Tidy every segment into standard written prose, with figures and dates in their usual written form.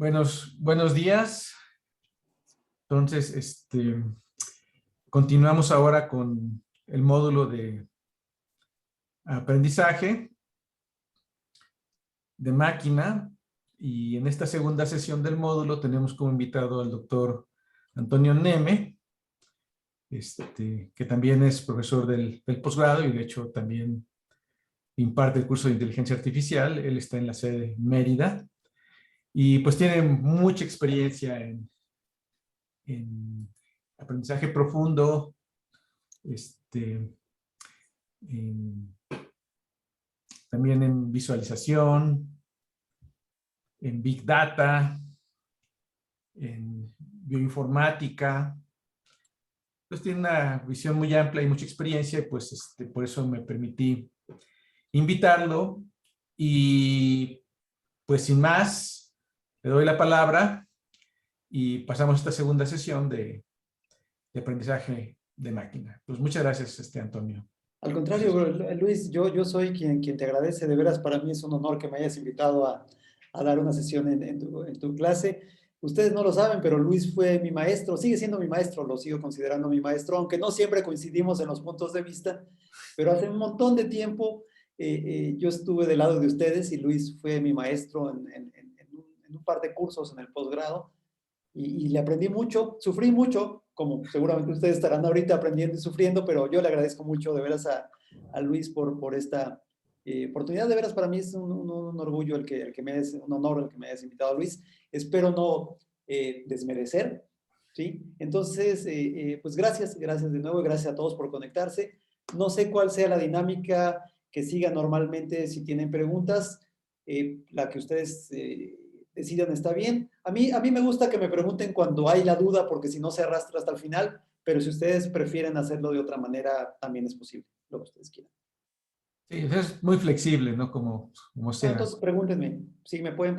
Buenos días. Entonces, continuamos ahora con el módulo de aprendizaje de máquina, y en esta segunda sesión del módulo tenemos como invitado al doctor Antonio Neme, que también es profesor del posgrado y de hecho también imparte el curso de inteligencia artificial. Él está en la sede Mérida y pues tiene mucha experiencia en aprendizaje profundo, en- también en visualización, en Big Data, en bioinformática. Pues tiene una visión muy amplia y mucha experiencia, y pues por eso me permití invitarlo. Y pues sin más, le doy la palabra y pasamos a esta segunda sesión de aprendizaje de máquina. Pues muchas gracias, Antonio. Al contrario, Luis, yo soy quien te agradece. De veras, para mí es un honor que me hayas invitado a dar una sesión en tu clase. Ustedes no lo saben, pero Luis fue mi maestro, sigue siendo mi maestro, lo sigo considerando mi maestro, aunque no siempre coincidimos en los puntos de vista, pero hace un montón de tiempo yo estuve del lado de ustedes y Luis fue mi maestro en un par de cursos en el posgrado. Y le aprendí mucho, sufrí mucho, como seguramente ustedes estarán ahorita aprendiendo y sufriendo, pero yo le agradezco mucho de veras a Luis por esta oportunidad. De veras, para mí es un orgullo un honor el que me hayas invitado, Luis. Espero no desmerecer, ¿sí? Entonces, pues gracias de nuevo y gracias a todos por conectarse. No sé cuál sea la dinámica que siga normalmente. Si tienen preguntas, la que ustedes decidan está bien. A mí me gusta que me pregunten cuando hay la duda, porque si no se arrastra hasta el final, pero si ustedes prefieren hacerlo de otra manera, también es posible, lo que ustedes quieran. Sí, es muy flexible, ¿no? Como sea. Entonces, pregúntenme. Sí, me pueden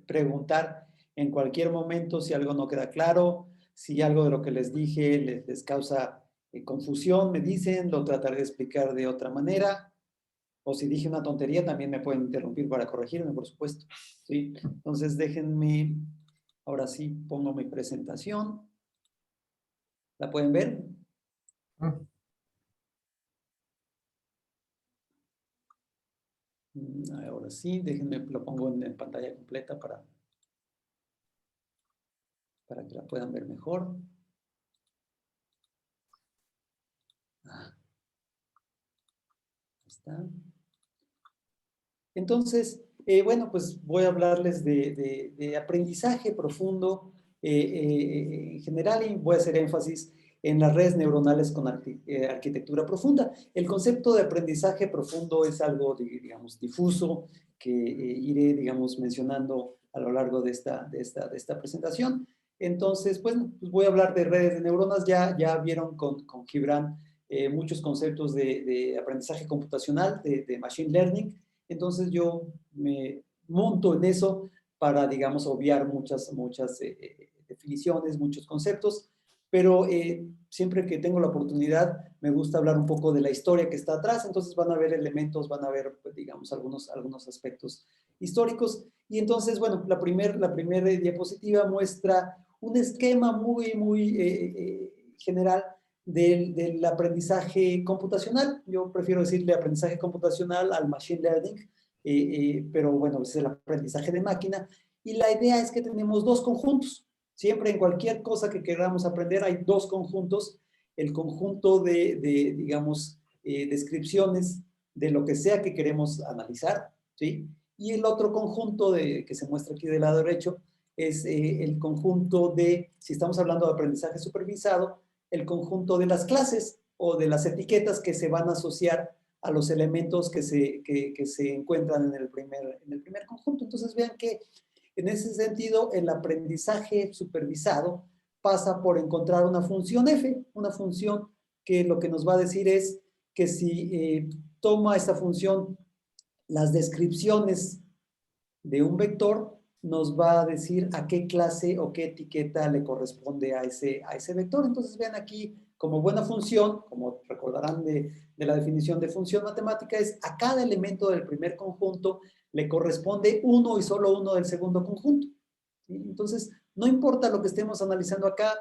preguntar en cualquier momento si algo no queda claro, si algo de lo que les dije les causa confusión, me dicen, lo trataré de explicar de otra manera. O si dije una tontería, también me pueden interrumpir para corregirme, por supuesto. ¿Sí? Entonces, déjenme, ahora sí, pongo mi presentación. ¿La pueden ver? Ahora sí, déjenme, lo pongo en pantalla completa para que la puedan ver mejor. Ahí está. Entonces, bueno, pues voy a hablarles de aprendizaje profundo en general, y voy a hacer énfasis en las redes neuronales con arquitectura profunda. El concepto de aprendizaje profundo es algo, digamos, difuso, que iré, digamos, mencionando a lo largo de esta presentación. Entonces, pues voy a hablar de redes de neuronas. Ya vieron con Gibran muchos conceptos de aprendizaje computacional, de machine learning. Entonces yo me monto en eso para, digamos, obviar muchas definiciones, muchos conceptos, pero siempre que tengo la oportunidad me gusta hablar un poco de la historia que está atrás. Entonces van a ver elementos, van a ver, pues, digamos, algunos aspectos históricos. Y entonces, bueno, la primera diapositiva muestra un esquema muy general del aprendizaje computacional. Yo prefiero decirle aprendizaje computacional al machine learning, pero bueno, es el aprendizaje de máquina. Y la idea es que tenemos dos conjuntos. Siempre en cualquier cosa que queramos aprender hay dos conjuntos. El conjunto digamos, descripciones de lo que sea que queremos analizar, ¿sí? Y el otro conjunto que se muestra aquí del lado derecho es el conjunto si estamos hablando de aprendizaje supervisado, el conjunto de las clases o de las etiquetas que se van a asociar a los elementos que se encuentran en el primer conjunto. Entonces vean que en ese sentido el aprendizaje supervisado pasa por encontrar una función f, una función que lo que nos va a decir es que si toma esta función las descripciones de un vector, nos va a decir a qué clase o qué etiqueta le corresponde a ese vector. Entonces vean aquí, como buena función, como recordarán de la definición de función matemática, es a cada elemento del primer conjunto le corresponde uno y solo uno del segundo conjunto. ¿sí? Entonces, no importa lo que estemos analizando acá,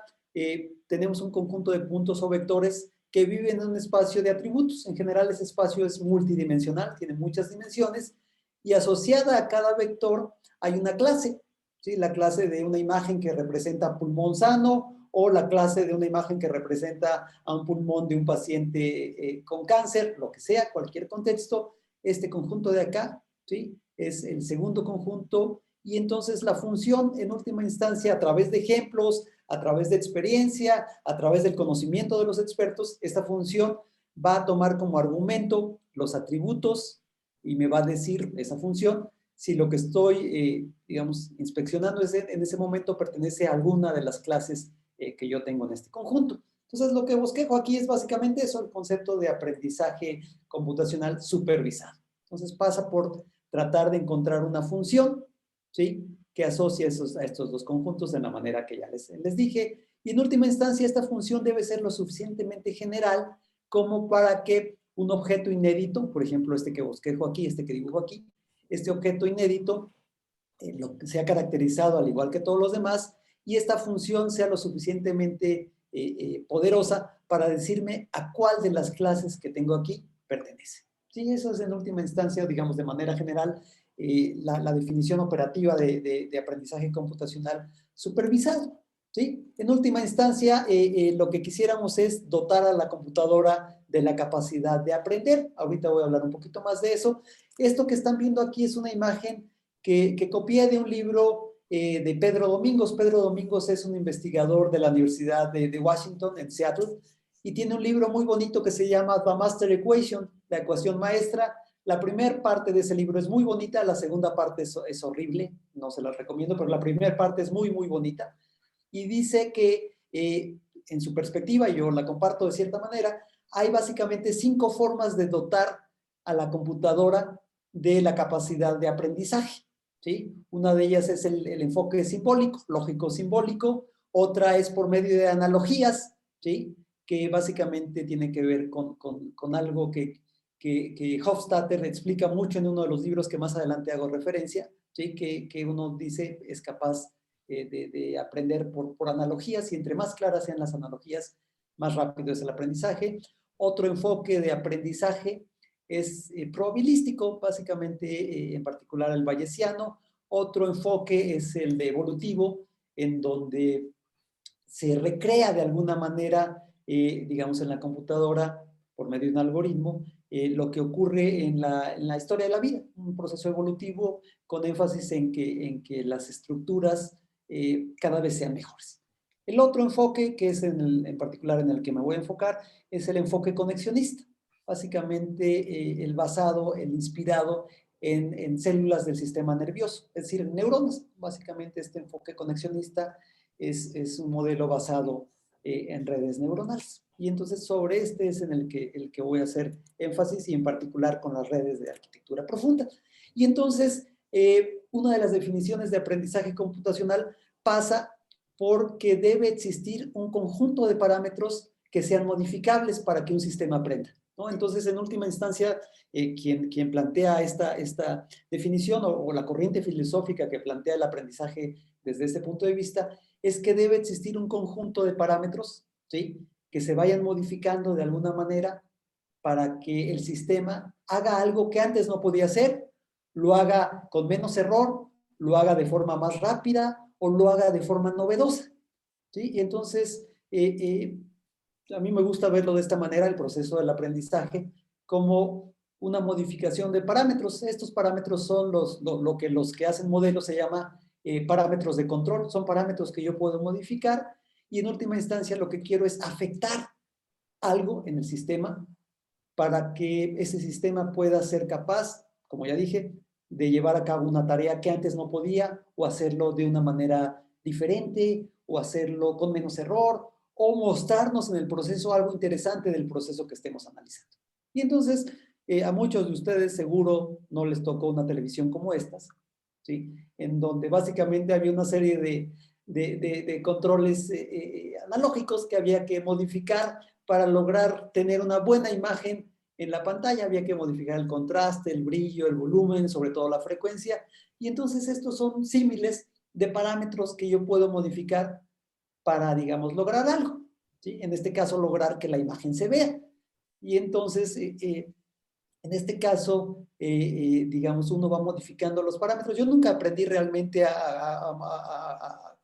tenemos un conjunto de puntos o vectores que viven en un espacio de atributos. En general, ese espacio es multidimensional, tiene muchas dimensiones, y asociada a cada vector hay una clase, ¿sí? La clase de una imagen que representa pulmón sano, o la clase de una imagen que representa a un pulmón de un paciente con cáncer, lo que sea, cualquier contexto. Este conjunto de acá, ¿sí? Es el segundo conjunto, y entonces la función, en última instancia, a través de ejemplos, a través de experiencia, a través del conocimiento de los expertos, esta función va a tomar como argumento los atributos y me va a decir esa función si lo que estoy, digamos, inspeccionando en ese momento pertenece a alguna de las clases que yo tengo en este conjunto. Entonces, lo que bosquejo aquí es básicamente eso, el concepto de aprendizaje computacional supervisado. Entonces, pasa por tratar de encontrar una función, ¿sí?, que asocia a estos dos conjuntos de la manera que ya les dije. Y en última instancia, esta función debe ser lo suficientemente general como para que un objeto inédito, por ejemplo, este que bosquejo aquí, este que dibujo aquí, este objeto inédito sea caracterizado al igual que todos los demás, y esta función sea lo suficientemente poderosa para decirme a cuál de las clases que tengo aquí pertenece. Sí, eso es en última instancia, digamos, de manera general, la definición operativa de aprendizaje computacional supervisado. ¿Sí? En última instancia, lo que quisiéramos es dotar a la computadora de la capacidad de aprender. Ahorita voy a hablar un poquito más de eso. Esto que están viendo aquí es una imagen que copié de un libro de Pedro Domingos. Pedro Domingos es un investigador de la Universidad de Washington, en Seattle, y tiene un libro muy bonito que se llama The Master Equation, la ecuación maestra. La primera parte de ese libro es muy bonita, la segunda parte es horrible, no se la recomiendo, pero la primera parte es muy, muy bonita. Y dice que, en su perspectiva, y yo la comparto de cierta manera, hay básicamente 5 formas de dotar a la computadora de la capacidad de aprendizaje. ¿Sí? Una de ellas es el enfoque simbólico, lógico-simbólico. Otra es por medio de analogías, ¿sí?, que básicamente tiene que ver con algo que Hofstadter explica mucho en uno de los libros que más adelante hago referencia, ¿sí?, que uno dice es capaz de aprender por analogías, y entre más claras sean las analogías, más rápido es el aprendizaje. Otro enfoque de aprendizaje es probabilístico, básicamente, en particular el bayesiano. Otro enfoque es el de evolutivo, en donde se recrea de alguna manera, digamos, en la computadora, por medio de un algoritmo, lo que ocurre en la historia de la vida, un proceso evolutivo con énfasis en que las estructuras cada vez sean mejores. El otro enfoque, que es en particular en el que me voy a enfocar, es el enfoque conexionista. Básicamente el inspirado en células del sistema nervioso, es decir, en neuronas. Básicamente este enfoque conexionista es un modelo basado en redes neuronales. Y entonces sobre este es en el que voy a hacer énfasis, y en particular con las redes de arquitectura profunda. Y entonces, una de las definiciones de aprendizaje computacional pasa porque debe existir un conjunto de parámetros que sean modificables para que un sistema aprenda, ¿no? Entonces, en última instancia, quien plantea esta definición, o la corriente filosófica que plantea el aprendizaje desde este punto de vista, es que debe existir un conjunto de parámetros, ¿sí?, que se vayan modificando de alguna manera para que el sistema haga algo que antes no podía hacer, lo haga con menos error, lo haga de forma más rápida o lo haga de forma novedosa, ¿sí? Y entonces, a mí me gusta verlo de esta manera, el proceso del aprendizaje, como una modificación de parámetros. Estos parámetros son lo que los que hacen modelos se llama parámetros de control. Son parámetros que yo puedo modificar, y en última instancia lo que quiero es afectar algo en el sistema para que ese sistema pueda ser capaz, como ya dije, de llevar a cabo una tarea que antes no podía, o hacerlo de una manera diferente, o hacerlo con menos error, o mostrarnos en el proceso algo interesante del proceso que estemos analizando. Y entonces, a muchos de ustedes seguro no les tocó una televisión como estas, ¿sí?, en donde básicamente había una serie de controles analógicos que había que modificar para lograr tener una buena imagen en la pantalla. Había que modificar el contraste, el brillo, el volumen, sobre todo la frecuencia. Y entonces estos son símiles de parámetros que yo puedo modificar para, digamos, lograr algo, ¿sí? En este caso, lograr que la imagen se vea. Y entonces, en este caso, digamos, uno va modificando los parámetros. Yo nunca aprendí realmente a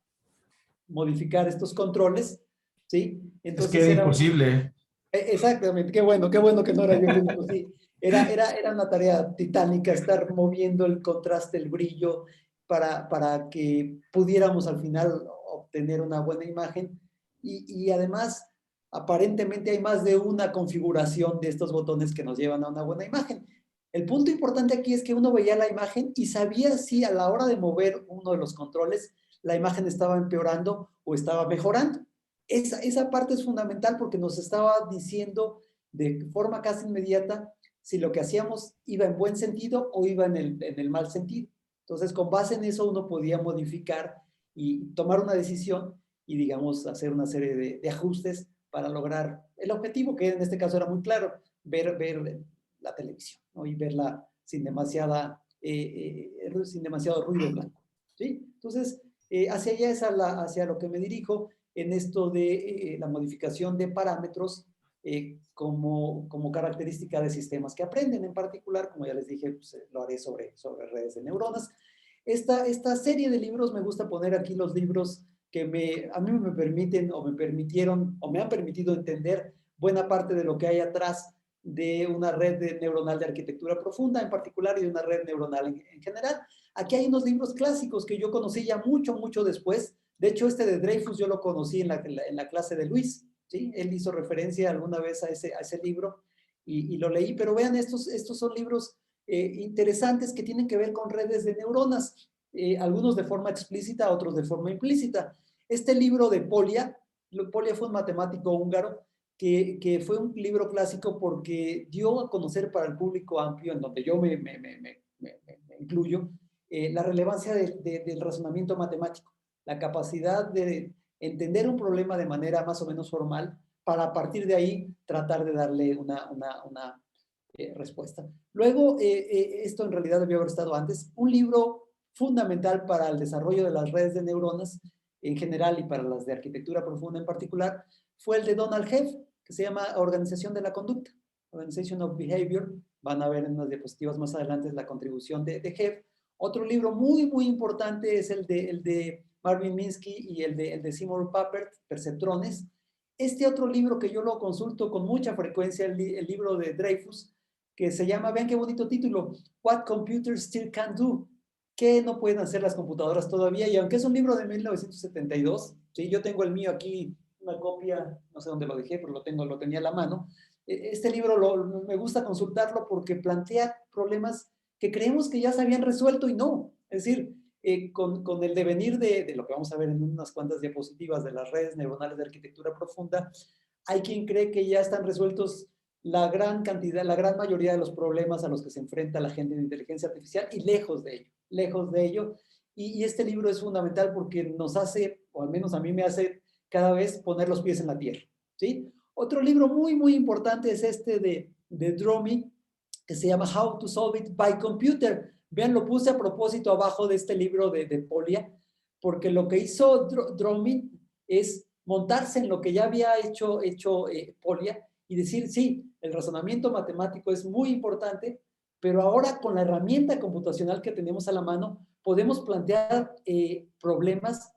modificar estos controles, ¿sí? Es que Entonces era era imposible. exactamente, qué bueno que no era yo el único, sí. Era una tarea titánica estar moviendo el contraste, el brillo, para que pudiéramos al final obtener una buena imagen. Y además, aparentemente hay más de una configuración de estos botones que nos llevan a una buena imagen. El punto importante aquí es que uno veía la imagen y sabía si a la hora de mover uno de los controles, la imagen estaba empeorando o estaba mejorando. Esa parte es fundamental porque nos estaba diciendo de forma casi inmediata si lo que hacíamos iba en buen sentido o iba en el mal sentido. Entonces, con base en eso, uno podía modificar y tomar una decisión y, digamos, hacer una serie de ajustes para lograr el objetivo, que en este caso era muy claro, ver la televisión, ¿no? Y verla sin sin demasiado ruido blanco, ¿sí? Entonces, hacia allá es hacia lo que me dirijo en esto de la modificación de parámetros como característica de sistemas que aprenden. En particular, como ya les dije, pues, lo haré sobre redes de neuronas. Esta serie de libros, me gusta poner aquí los libros que a mí me permiten o me permitieron o me han permitido entender buena parte de lo que hay atrás de una neuronal de arquitectura profunda en particular y de una red neuronal en general. Aquí hay unos libros clásicos que yo conocí ya mucho después. De hecho, este de Dreyfus yo lo conocí en la clase de Luis, ¿sí? Él hizo referencia alguna vez a ese libro y lo leí, pero vean, estos son libros interesantes que tienen que ver con redes de neuronas, algunos de forma explícita, otros de forma implícita. Este libro de Polya fue un matemático húngaro que fue un libro clásico porque dio a conocer para el público amplio, en donde yo me incluyo, la relevancia del razonamiento matemático, la capacidad de entender un problema de manera más o menos formal para a partir de ahí tratar de darle una respuesta. Luego, esto en realidad debió haber estado antes, un libro fundamental para el desarrollo de las redes de neuronas en general y para las de arquitectura profunda en particular, fue el de Donald Hebb, que se llama Organización de la Conducta, Organization of Behavior. Van a ver en unas diapositivas más adelante la contribución de Hebb. Otro libro muy importante es el de Marvin Minsky y el de Seymour Papert, Perceptrones. Este otro libro que yo lo consulto con mucha frecuencia, el libro de Dreyfus, que se llama, vean qué bonito título, What Computers Still Can Do, ¿qué no pueden hacer las computadoras todavía? Y aunque es un libro de 1972, ¿sí? Yo tengo el mío aquí, una copia, no sé dónde lo dejé, pero lo tenía a la mano. Este libro me gusta consultarlo porque plantea problemas que creemos que ya se habían resuelto y no. Es decir, con el devenir de lo que vamos a ver en unas cuantas diapositivas de las redes neuronales de arquitectura profunda, hay quien cree que ya están resueltos la gran mayoría de los problemas a los que se enfrenta la gente de inteligencia artificial y lejos de ello. Y este libro es fundamental porque nos hace, o al menos a mí me hace cada vez poner los pies en la tierra, ¿sí? Otro libro muy importante es este de Dromey, que se llama How to Solve It by Computer. Vean, lo puse a propósito abajo de este libro de Polya, porque lo que hizo Dromey es montarse en lo que ya había hecho Polya y decir, sí, el razonamiento matemático es muy importante, pero ahora con la herramienta computacional que tenemos a la mano, podemos plantear problemas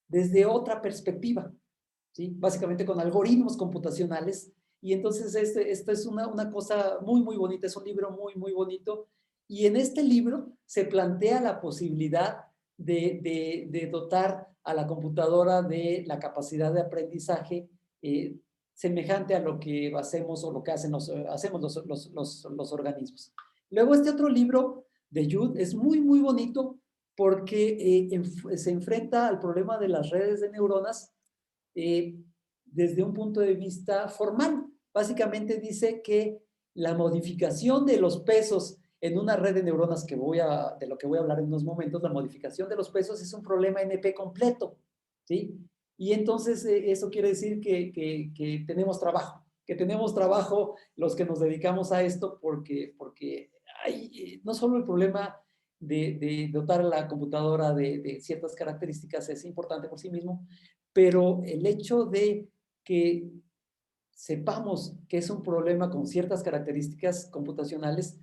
desde otra perspectiva, ¿sí? Básicamente con algoritmos computacionales. Y entonces esto es una cosa muy bonita, es un libro muy bonito. Y en este libro se plantea la posibilidad de dotar a la computadora de la capacidad de aprendizaje semejante a lo que hacemos o lo que hacemos los organismos. Luego este otro libro de Jude es muy bonito porque se enfrenta al problema de las redes de neuronas desde un punto de vista formal. Básicamente dice que la modificación de los pesos en una red de neuronas de lo que voy a hablar en unos momentos, la modificación de los pesos es un problema NP completo, ¿sí? Y entonces eso quiere decir que tenemos trabajo los que nos dedicamos a esto porque hay no solo el problema de dotar a la computadora de ciertas características es importante por sí mismo, pero el hecho de que sepamos que es un problema con ciertas características computacionales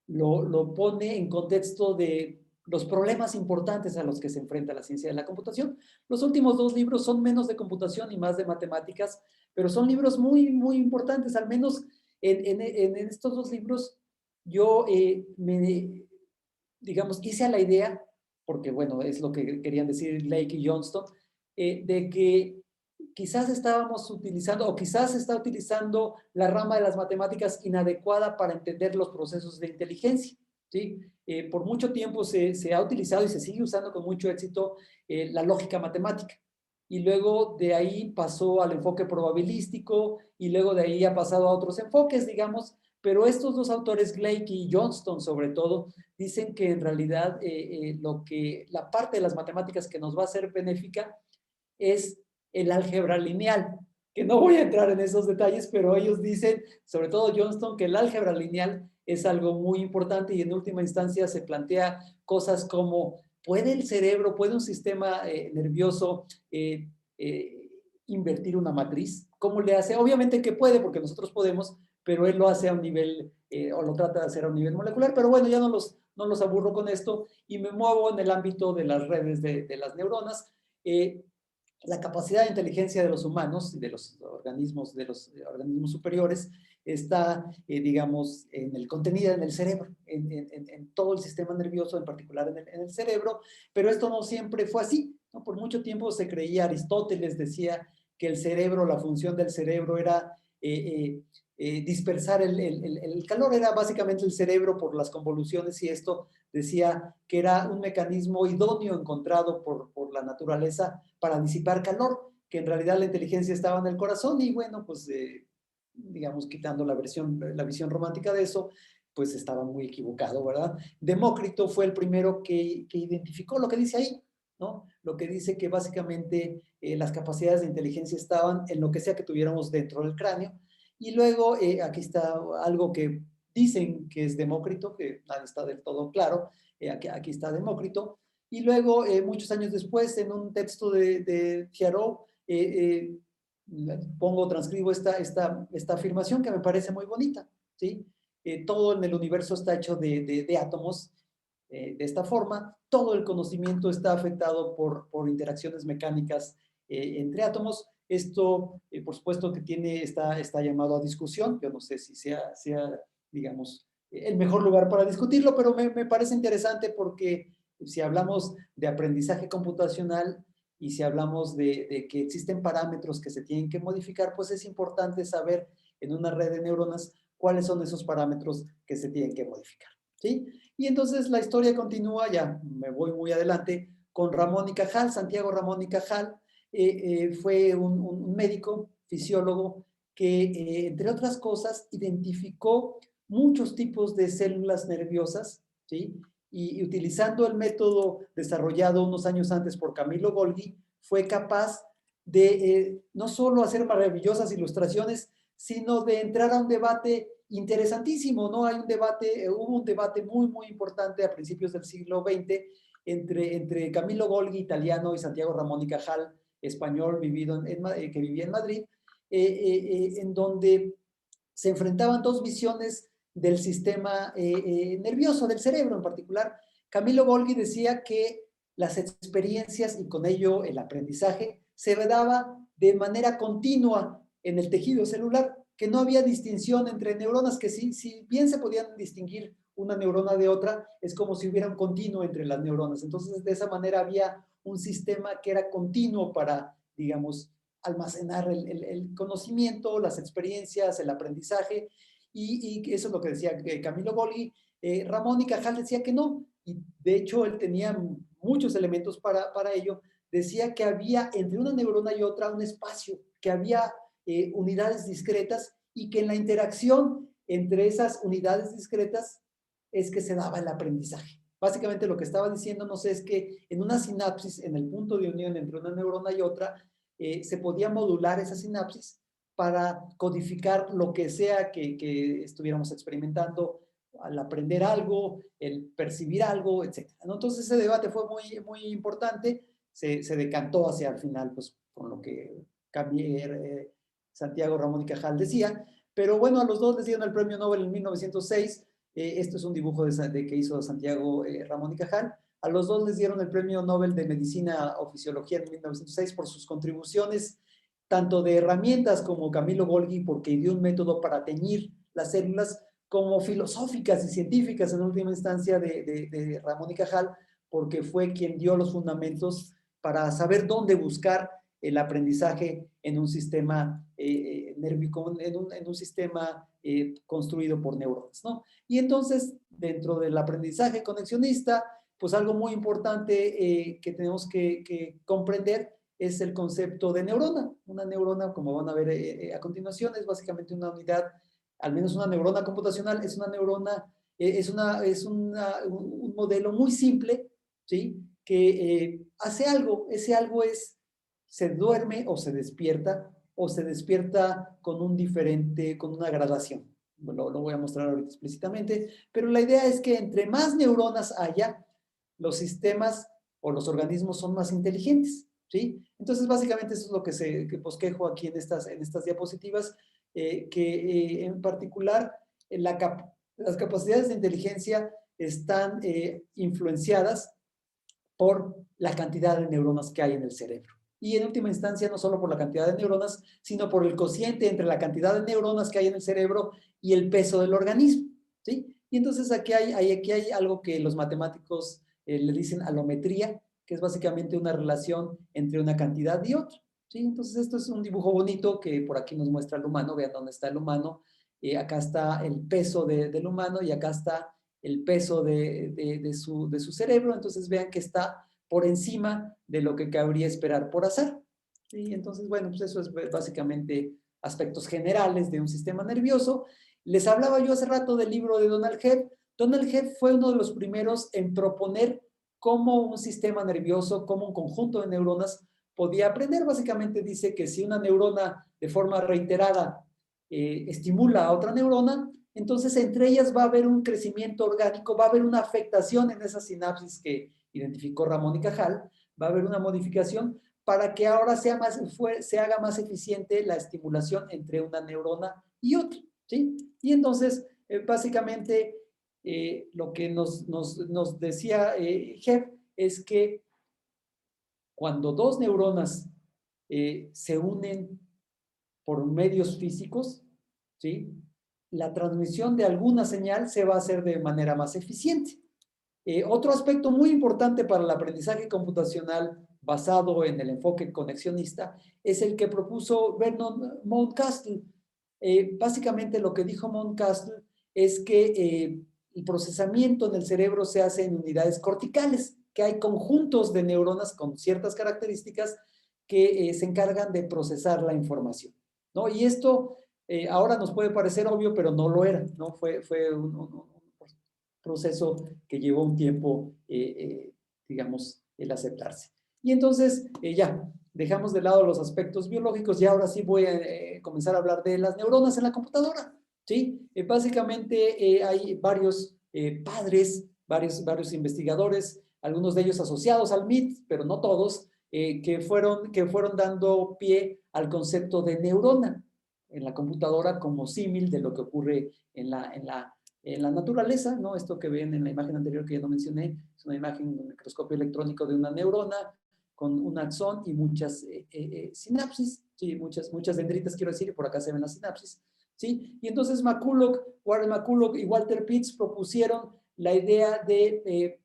lo pone en contexto de los problemas importantes a los que se enfrenta la ciencia de la computación. Los últimos dos libros son menos de computación y más de matemáticas, pero son libros muy, muy importantes. Al menos en estos dos libros yo digamos, hice a la idea, porque bueno, es lo que querían decir Lake y Johnston, de que quizás estábamos utilizando, o quizás se está utilizando la rama de las matemáticas inadecuada para entender los procesos de inteligencia, ¿sí? Por mucho tiempo se ha utilizado y se sigue usando con mucho éxito la lógica matemática. Y luego de ahí pasó al enfoque probabilístico y luego de ahí ha pasado a otros enfoques, digamos, pero estos dos autores, Blake y Johnston sobre todo, dicen que en realidad la parte de las matemáticas que nos va a ser benéfica es el álgebra lineal, que no voy a entrar en esos detalles, pero ellos dicen, sobre todo Johnston, que el álgebra lineal es algo muy importante y en última instancia se plantea cosas como, ¿puede el cerebro, puede un sistema nervioso invertir una matriz? ¿Cómo le hace? Obviamente que puede, porque nosotros podemos, pero él lo hace a un nivel, o lo trata de hacer a un nivel molecular, pero bueno, ya no los aburro con esto y me muevo en el ámbito de las redes de las neuronas. La capacidad de inteligencia de los humanos y de los organismos superiores está, digamos, en el contenido en el cerebro, en todo el sistema nervioso, en particular en el cerebro, pero esto no siempre fue así, ¿no? Por mucho tiempo se creía, Aristóteles decía que el cerebro, la función del cerebro era dispersar el calor, era básicamente el cerebro por las convoluciones y esto decía que era un mecanismo idóneo encontrado por la naturaleza para disipar calor, que en realidad la inteligencia estaba en el corazón y bueno, pues digamos, quitando la visión romántica de eso, pues estaba muy equivocado, ¿verdad? Demócrito fue el primero que identificó lo que dice ahí, ¿no? Lo que dice que básicamente las capacidades de inteligencia estaban en lo que sea que tuviéramos dentro del cráneo. Y luego, aquí está algo que dicen que es Demócrito, que nadie está del todo claro, aquí está Demócrito. Y luego, muchos años después, en un texto de Thiaraud, transcribo esta afirmación que me parece muy bonita, ¿sí? Todo en el universo está hecho de átomos, de esta forma, todo el conocimiento está afectado por interacciones mecánicas entre átomos. Esto, por supuesto, que está llamado a discusión. Yo no sé si sea digamos, el mejor lugar para discutirlo, pero me parece interesante porque si hablamos de aprendizaje computacional y si hablamos de que existen parámetros que se tienen que modificar, pues es importante saber en una red de neuronas cuáles son esos parámetros que se tienen que modificar, ¿sí? Y entonces la historia continúa, ya me voy muy adelante, con Ramón y Cajal. Santiago Ramón y Cajal fue un médico, fisiólogo, que entre otras cosas identificó muchos tipos de células nerviosas, ¿sí? Y utilizando el método desarrollado unos años antes por Camillo Golgi, fue capaz de no solo hacer maravillosas ilustraciones, sino de entrar a un debate interesantísimo, ¿no? Hubo un debate muy, muy importante a principios del siglo XX entre Camillo Golgi, italiano, y Santiago Ramón y Cajal, español, que vivía en Madrid, en donde se enfrentaban dos visiones del sistema nervioso, del cerebro en particular. Camillo Golgi decía que las experiencias y con ello el aprendizaje se daba de manera continua en el tejido celular, que no había distinción entre neuronas, que si bien se podían distinguir una neurona de otra, es como si hubiera un continuo entre las neuronas. Entonces, de esa manera había un sistema que era continuo para, digamos, almacenar el conocimiento, las experiencias, el aprendizaje, y eso es lo que decía Camillo Golgi. Ramón y Cajal decía que no, y de hecho él tenía muchos elementos para ello. Decía que había entre una neurona y otra un espacio, que había unidades discretas y que en la interacción entre esas unidades discretas es que se daba el aprendizaje. Básicamente lo que estaba diciéndonos es que en una sinapsis, en el punto de unión entre una neurona y otra, se podía modular esa sinapsis para codificar lo que sea que estuviéramos experimentando al aprender algo, el percibir algo, etc. ¿no? Entonces ese debate fue muy, muy importante, se decantó hacia el final, pues con lo que Santiago Ramón y Cajal decía, pero bueno, a los dos les dieron el premio Nobel en 1906, esto es un dibujo que hizo Santiago Ramón y Cajal, a los dos les dieron el premio Nobel de Medicina o Fisiología en 1906 por sus contribuciones, tanto de herramientas como Camilo Golgi, porque dio un método para teñir las células, como filosóficas y científicas en última instancia de Ramón y Cajal, porque fue quien dio los fundamentos para saber dónde buscar el aprendizaje en un sistema nérvico, en un sistema construido por neuronas, ¿no? Y entonces, dentro del aprendizaje conexionista, pues algo muy importante que tenemos que comprender es el concepto de neurona. Una neurona, como van a ver a continuación, es básicamente una unidad, al menos una neurona computacional, es una neurona, un modelo muy simple, ¿sí? Que hace algo, ese algo es, se duerme o se despierta con con una gradación. Bueno, lo voy a mostrar ahorita explícitamente, pero la idea es que entre más neuronas haya, los sistemas o los organismos son más inteligentes, ¿sí? Entonces, básicamente eso es lo que bosquejo aquí en estas diapositivas, en particular las capacidades de inteligencia están influenciadas por la cantidad de neuronas que hay en el cerebro. Y en última instancia, no solo por la cantidad de neuronas, sino por el cociente entre la cantidad de neuronas que hay en el cerebro y el peso del organismo, ¿sí? Y entonces aquí hay algo que los matemáticos le dicen alometría, que es básicamente una relación entre una cantidad y otra, ¿sí? Entonces esto es un dibujo bonito que por aquí nos muestra el humano. Vean dónde está el humano. Acá está el peso del humano y acá está el peso de su cerebro. Entonces vean que está por encima de lo que cabría esperar por azar. ¿Sí? Entonces, bueno, pues eso es básicamente aspectos generales de un sistema nervioso. Les hablaba yo hace rato del libro de Donald Hebb. Donald Hebb fue uno de los primeros en proponer cómo un sistema nervioso, cómo un conjunto de neuronas podía aprender. Básicamente dice que si una neurona de forma reiterada estimula a otra neurona, entonces entre ellas va a haber un crecimiento orgánico, va a haber una afectación en esa sinapsis que identificó Ramón y Cajal, va a haber una modificación para que ahora se haga más eficiente la estimulación entre una neurona y otra, ¿sí? Y entonces, básicamente, lo que nos decía Hebb es que cuando dos neuronas se unen por medios físicos, ¿sí? La transmisión de alguna señal se va a hacer de manera más eficiente. Otro aspecto muy importante para el aprendizaje computacional basado en el enfoque conexionista es el que propuso Vernon Mountcastle. Básicamente lo que dijo Mountcastle es que el procesamiento en el cerebro se hace en unidades corticales, que hay conjuntos de neuronas con ciertas características que se encargan de procesar la información, ¿no? Y esto ahora nos puede parecer obvio, pero no lo era, ¿no? Fue un proceso que llevó un tiempo, digamos, el aceptarse. Y entonces, ya, dejamos de lado los aspectos biológicos y ahora sí voy a comenzar a hablar de las neuronas en la computadora, ¿sí? Básicamente hay varios padres, varios investigadores, algunos de ellos asociados al MIT, pero no todos, que fueron dando pie al concepto de neurona en la computadora como símil de lo que ocurre en la naturaleza, ¿no? Esto que ven en la imagen anterior que ya no mencioné, es una imagen, un microscopio electrónico de una neurona con un axón y muchas sinapsis, ¿sí? Muchas dendritas, quiero decir, y por acá se ven las sinapsis, ¿sí? Y entonces Warren McCulloch y Walter Pitts propusieron la idea de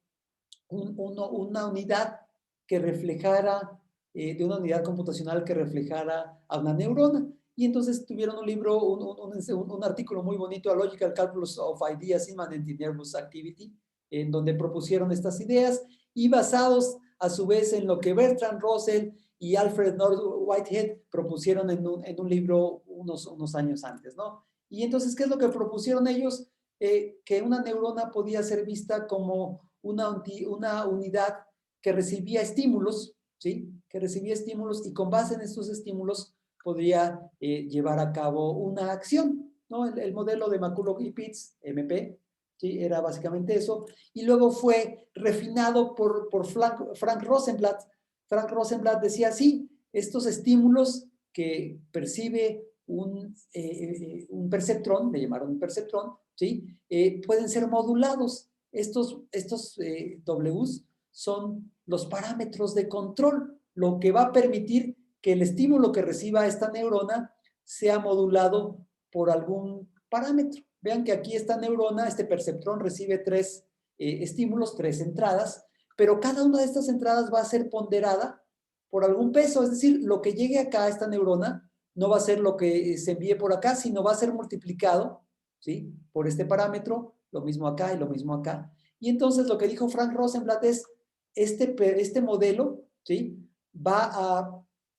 una unidad que reflejara, de una unidad computacional que reflejara a una neurona. Y entonces tuvieron un libro, un artículo muy bonito, A Logical Calculus of Ideas Immanent in Nervous Activity, en donde propusieron estas ideas y basados a su vez en lo que Bertrand Russell y Alfred North Whitehead propusieron en un libro unos años antes, ¿no? Y entonces, ¿qué es lo que propusieron ellos? Que una neurona podía ser vista como una unidad que recibía estímulos, ¿sí? Que recibía estímulos y con base en estos estímulos podría llevar a cabo una acción, ¿no? El modelo de McCulloch y Pitts, MP, ¿sí? Era básicamente eso. Y luego fue refinado por Frank Rosenblatt. Frank Rosenblatt decía, sí, estos estímulos que percibe un perceptrón, le llamaron perceptrón, ¿sí? Pueden ser modulados. Estos Ws son los parámetros de control, lo que va a permitir que el estímulo que reciba esta neurona sea modulado por algún parámetro. Vean que aquí esta neurona, este perceptrón, recibe 3 estímulos, 3 entradas, pero cada una de estas entradas va a ser ponderada por algún peso, es decir, lo que llegue acá a esta neurona no va a ser lo que se envíe por acá, sino va a ser multiplicado, ¿sí? Por este parámetro, lo mismo acá y lo mismo acá. Y entonces lo que dijo Frank Rosenblatt es, este modelo, ¿sí?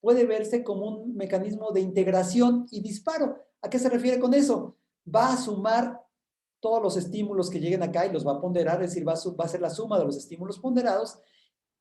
Puede verse como un mecanismo de integración y disparo. ¿A qué se refiere con eso? Va a sumar todos los estímulos que lleguen acá y los va a ponderar, es decir, va a ser la suma de los estímulos ponderados.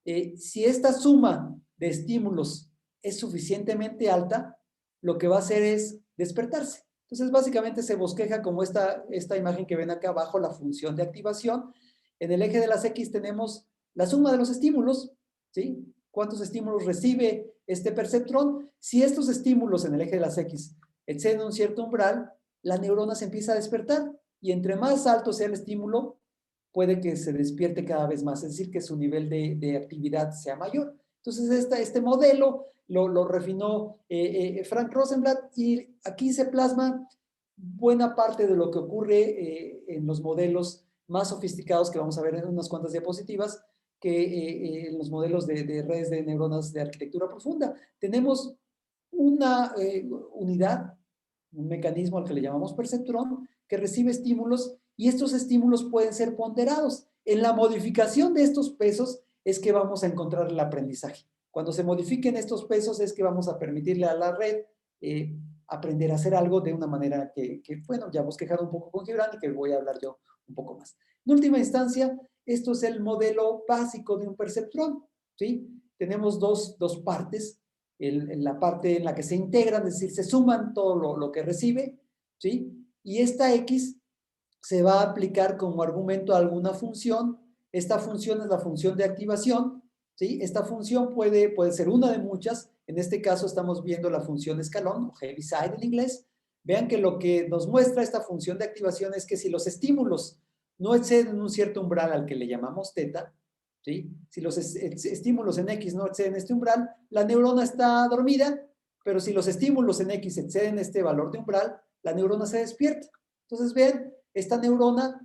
Si esta suma de estímulos es suficientemente alta, lo que va a hacer es despertarse. Entonces, básicamente se bosqueja como esta imagen que ven acá abajo, la función de activación. En el eje de las X tenemos la suma de los estímulos, ¿sí? ¿Cuántos estímulos recibe este perceptrón? Si estos estímulos en el eje de las X exceden un cierto umbral, la neurona se empieza a despertar y entre más alto sea el estímulo, puede que se despierte cada vez más, es decir, que su nivel de actividad sea mayor. Entonces, este modelo lo refinó Frank Rosenblatt y aquí se plasma buena parte de lo que ocurre en los modelos más sofisticados que vamos a ver en unas cuantas diapositivas, que en los modelos de redes de neuronas de arquitectura profunda. Tenemos una unidad, un mecanismo al que le llamamos perceptrón, que recibe estímulos y estos estímulos pueden ser ponderados. En la modificación de estos pesos es que vamos a encontrar el aprendizaje. Cuando se modifiquen estos pesos es que vamos a permitirle a la red aprender a hacer algo de una manera que bueno, ya hemos quejado un poco con Gibran y que voy a hablar yo un poco más. En última instancia, esto es el modelo básico de un perceptrón, ¿sí? Tenemos dos partes, la parte en la que se integran, es decir, se suman todo lo que recibe, ¿sí? Y esta X se va a aplicar como argumento a alguna función. Esta función es la función de activación, ¿sí? Esta función puede ser una de muchas. En este caso estamos viendo la función escalón, o Heaviside en inglés. Vean que lo que nos muestra esta función de activación es que si los estímulos no exceden un cierto umbral al que le llamamos teta, ¿sí? Si los estímulos en X no exceden este umbral, la neurona está dormida, pero si los estímulos en X exceden este valor de umbral, la neurona se despierta. Entonces, vean, esta neurona,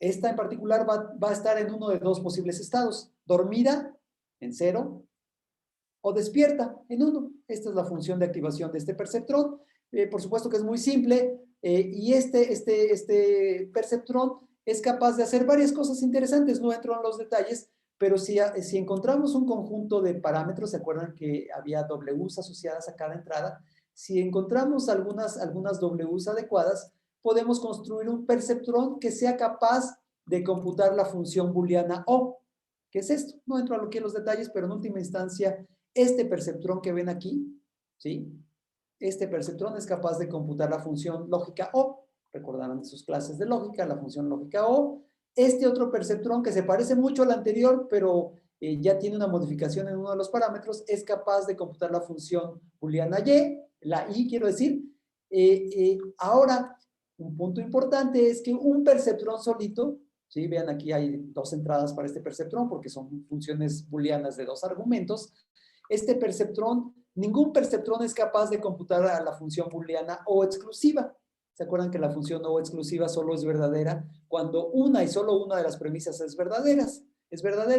esta en particular, va a estar en uno de 2 posibles estados. Dormida, en 0, o despierta, en 1. Esta es la función de activación de este perceptrón. Por supuesto que es muy simple, y este perceptrón es capaz de hacer varias cosas interesantes. No entro en los detalles, pero si encontramos un conjunto de parámetros, ¿se acuerdan que había Ws asociadas a cada entrada? Si encontramos algunas Ws adecuadas, podemos construir un perceptrón que sea capaz de computar la función booleana O. ¿Qué es esto? No entro aquí en los detalles, pero en última instancia, este perceptrón que ven aquí, ¿sí? Este perceptrón es capaz de computar la función lógica O. Recordarán de sus clases de lógica, la función lógica O. Este otro perceptrón que se parece mucho al anterior, pero ya tiene una modificación en uno de los parámetros, es capaz de computar la función booleana Y, la I quiero decir. Ahora, un punto importante es que un perceptrón solito, ¿sí? Vean aquí hay 2 entradas para este perceptrón porque son funciones booleanas de 2 argumentos. Este perceptrón, ningún perceptrón es capaz de computar a la función booleana O exclusiva. ¿Se acuerdan que la función O exclusiva solo es verdadera cuando una y solo una de las premisas es verdadera?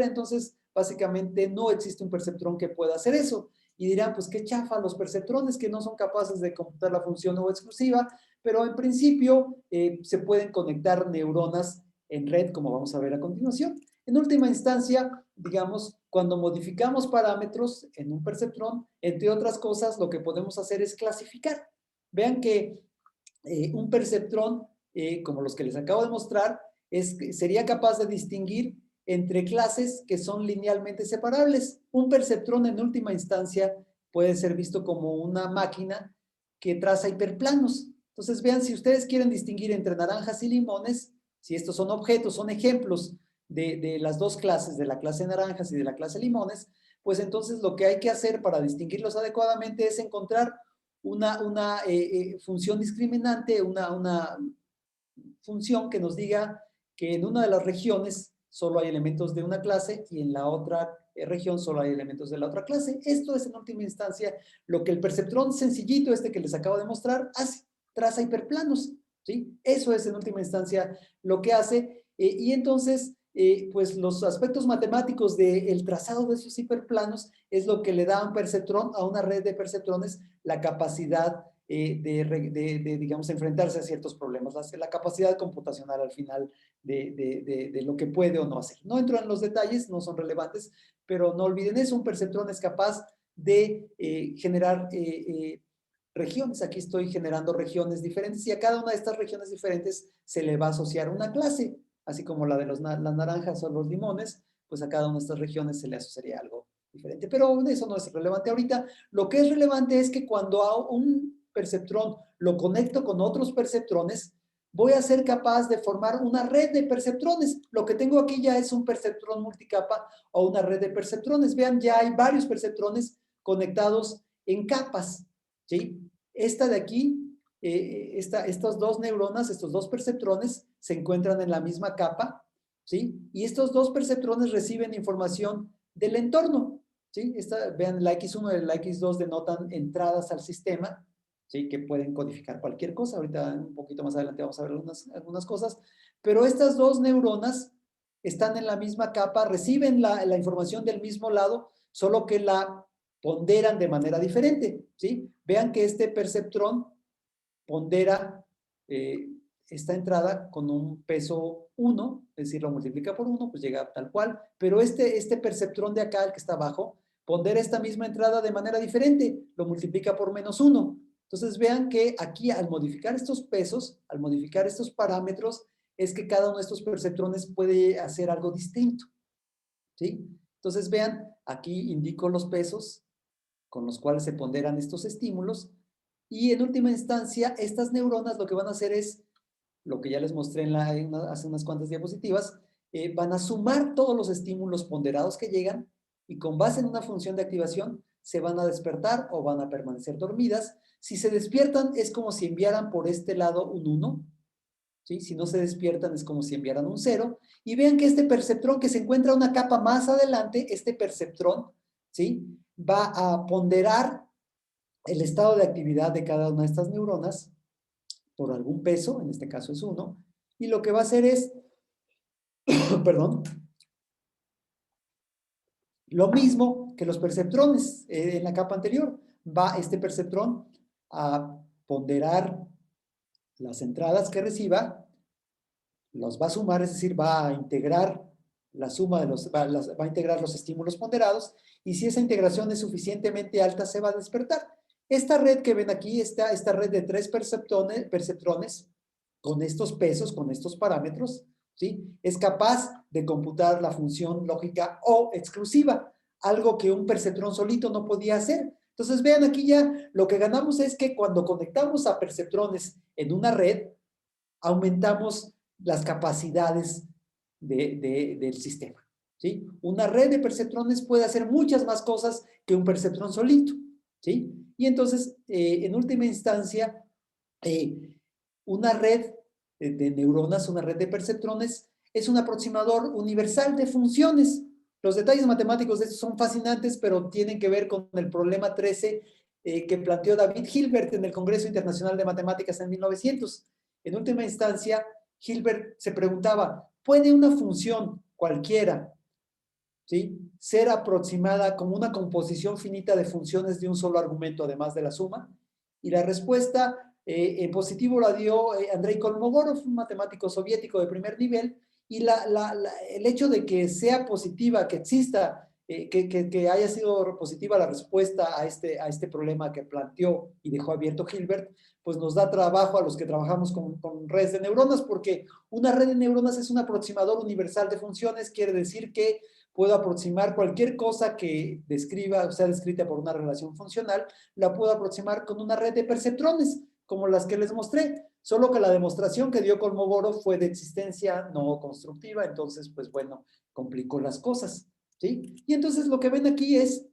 Entonces, básicamente no existe un perceptrón que pueda hacer eso. Y dirán, pues qué chafa los perceptrones que no son capaces de computar la función O exclusiva, pero en principio se pueden conectar neuronas en red, como vamos a ver a continuación. En última instancia, digamos, cuando modificamos parámetros en un perceptrón, entre otras cosas, lo que podemos hacer es clasificar. Vean que un perceptrón, como los que les acabo de mostrar, sería capaz de distinguir entre clases que son linealmente separables. Un perceptrón en última instancia puede ser visto como una máquina que traza hiperplanos. Entonces vean, si ustedes quieren distinguir entre naranjas y limones, Si estos son objetos, son ejemplos de las dos clases, de la clase naranjas y de la clase limones, pues entonces lo que hay que hacer para distinguirlos adecuadamente es encontrar una función discriminante, una función que nos diga que en una de las regiones solo hay elementos de una clase y en la otra región solo hay elementos de la otra clase. Esto es en última instancia lo que el perceptrón sencillito que les acabo de mostrar hace, traza hiperplanos, ¿sí? Eso es en última instancia lo que hace y entonces pues los aspectos matemáticos del trazado de esos hiperplanos es lo que le da a un perceptrón, a una red de perceptrones, la capacidad digamos, enfrentarse a ciertos problemas, la capacidad computacional al final de lo que puede o no hacer. No entro en los detalles, no son relevantes, pero no olviden eso, un perceptrón es capaz de generar regiones. Aquí estoy generando regiones diferentes y a cada una de estas regiones diferentes se le va a asociar una clase, así como la de las naranjas o los limones, pues a cada una de estas regiones se le asociaría algo diferente. Pero eso no es relevante ahorita. Lo que es relevante es que cuando a un perceptrón lo conecto con otros perceptrones, voy a ser capaz de formar una red de perceptrones. Lo que tengo aquí ya es un perceptrón multicapa o una red de perceptrones. Vean, ya hay varios perceptrones conectados en capas, ¿sí? Esta de aquí, estas dos neuronas, estos dos perceptrones, se encuentran en la misma capa, ¿sí? Y estos dos perceptrones reciben información del entorno, ¿sí? Vean, la X1 y la X2 denotan entradas al sistema, ¿sí? Que pueden codificar cualquier cosa. Ahorita, un poquito más adelante, vamos a ver algunas cosas. Pero estas dos neuronas están en la misma capa, reciben la información del mismo lado, solo que la ponderan de manera diferente, ¿sí? Vean que este perceptrón pondera esta entrada con un peso 1, es decir, lo multiplica por 1, pues llega tal cual, pero este perceptrón de acá, el que está abajo, pondera esta misma entrada de manera diferente, lo multiplica por -1. Entonces vean que aquí al modificar estos pesos, al modificar estos parámetros, es que cada uno de estos perceptrones puede hacer algo distinto, ¿sí? Entonces vean, aquí indico los pesos con los cuales se ponderan estos estímulos y en última instancia estas neuronas lo que van a hacer es, lo que ya les mostré hace unas cuantas diapositivas, van a sumar todos los estímulos ponderados que llegan y con base en una función de activación se van a despertar o van a permanecer dormidas. Si se despiertan es como si enviaran por este lado un 1, ¿sí? Si no se despiertan es como si enviaran un 0. Y vean que este perceptrón que se encuentra una capa más adelante, este perceptrón, ¿sí? Va a ponderar el estado de actividad de cada una de estas neuronas por algún peso, en este caso es 1, y lo que va a hacer es, perdón, lo mismo que los perceptrones en la capa anterior. Va este perceptrón a ponderar las entradas que reciba, los va a sumar, es decir, va a integrar la suma de va a integrar los estímulos ponderados y si esa integración es suficientemente alta se va a despertar. Esta red que ven aquí, esta red de 3 perceptrones con estos pesos, con estos parámetros, ¿sí? Es capaz de computar la función lógica O exclusiva, algo que un perceptrón solito no podía hacer. Entonces vean aquí ya, lo que ganamos es que cuando conectamos a perceptrones en una red, aumentamos las capacidades del sistema, ¿sí? Una red de perceptrones puede hacer muchas más cosas que un perceptrón solito, ¿sí? Y entonces, en última instancia, una red de neuronas, una red de perceptrones, es un aproximador universal de funciones. Los detalles matemáticos de esto son fascinantes, pero tienen que ver con el problema 13 que planteó David Hilbert en el Congreso Internacional de Matemáticas en 1900. En última instancia, Hilbert se preguntaba, ¿puede una función cualquiera, ¿sí?, ser aproximada como una composición finita de funciones de un solo argumento, además de la suma? Y la respuesta en positivo la dio Andrei Kolmogorov, un matemático soviético de primer nivel, y el hecho de que sea positiva, que exista, que haya sido positiva la respuesta a este problema que planteó y dejó abierto Hilbert, pues nos da trabajo a los que trabajamos con redes de neuronas, porque una red de neuronas es un aproximador universal de funciones, quiere decir que puedo aproximar cualquier cosa que describa, o sea descrita por una relación funcional, la puedo aproximar con una red de perceptrones, como las que les mostré. Solo que la demostración que dio Kolmogorov fue de existencia no constructiva, entonces, pues bueno, complicó las cosas, ¿sí? Y entonces lo que ven aquí es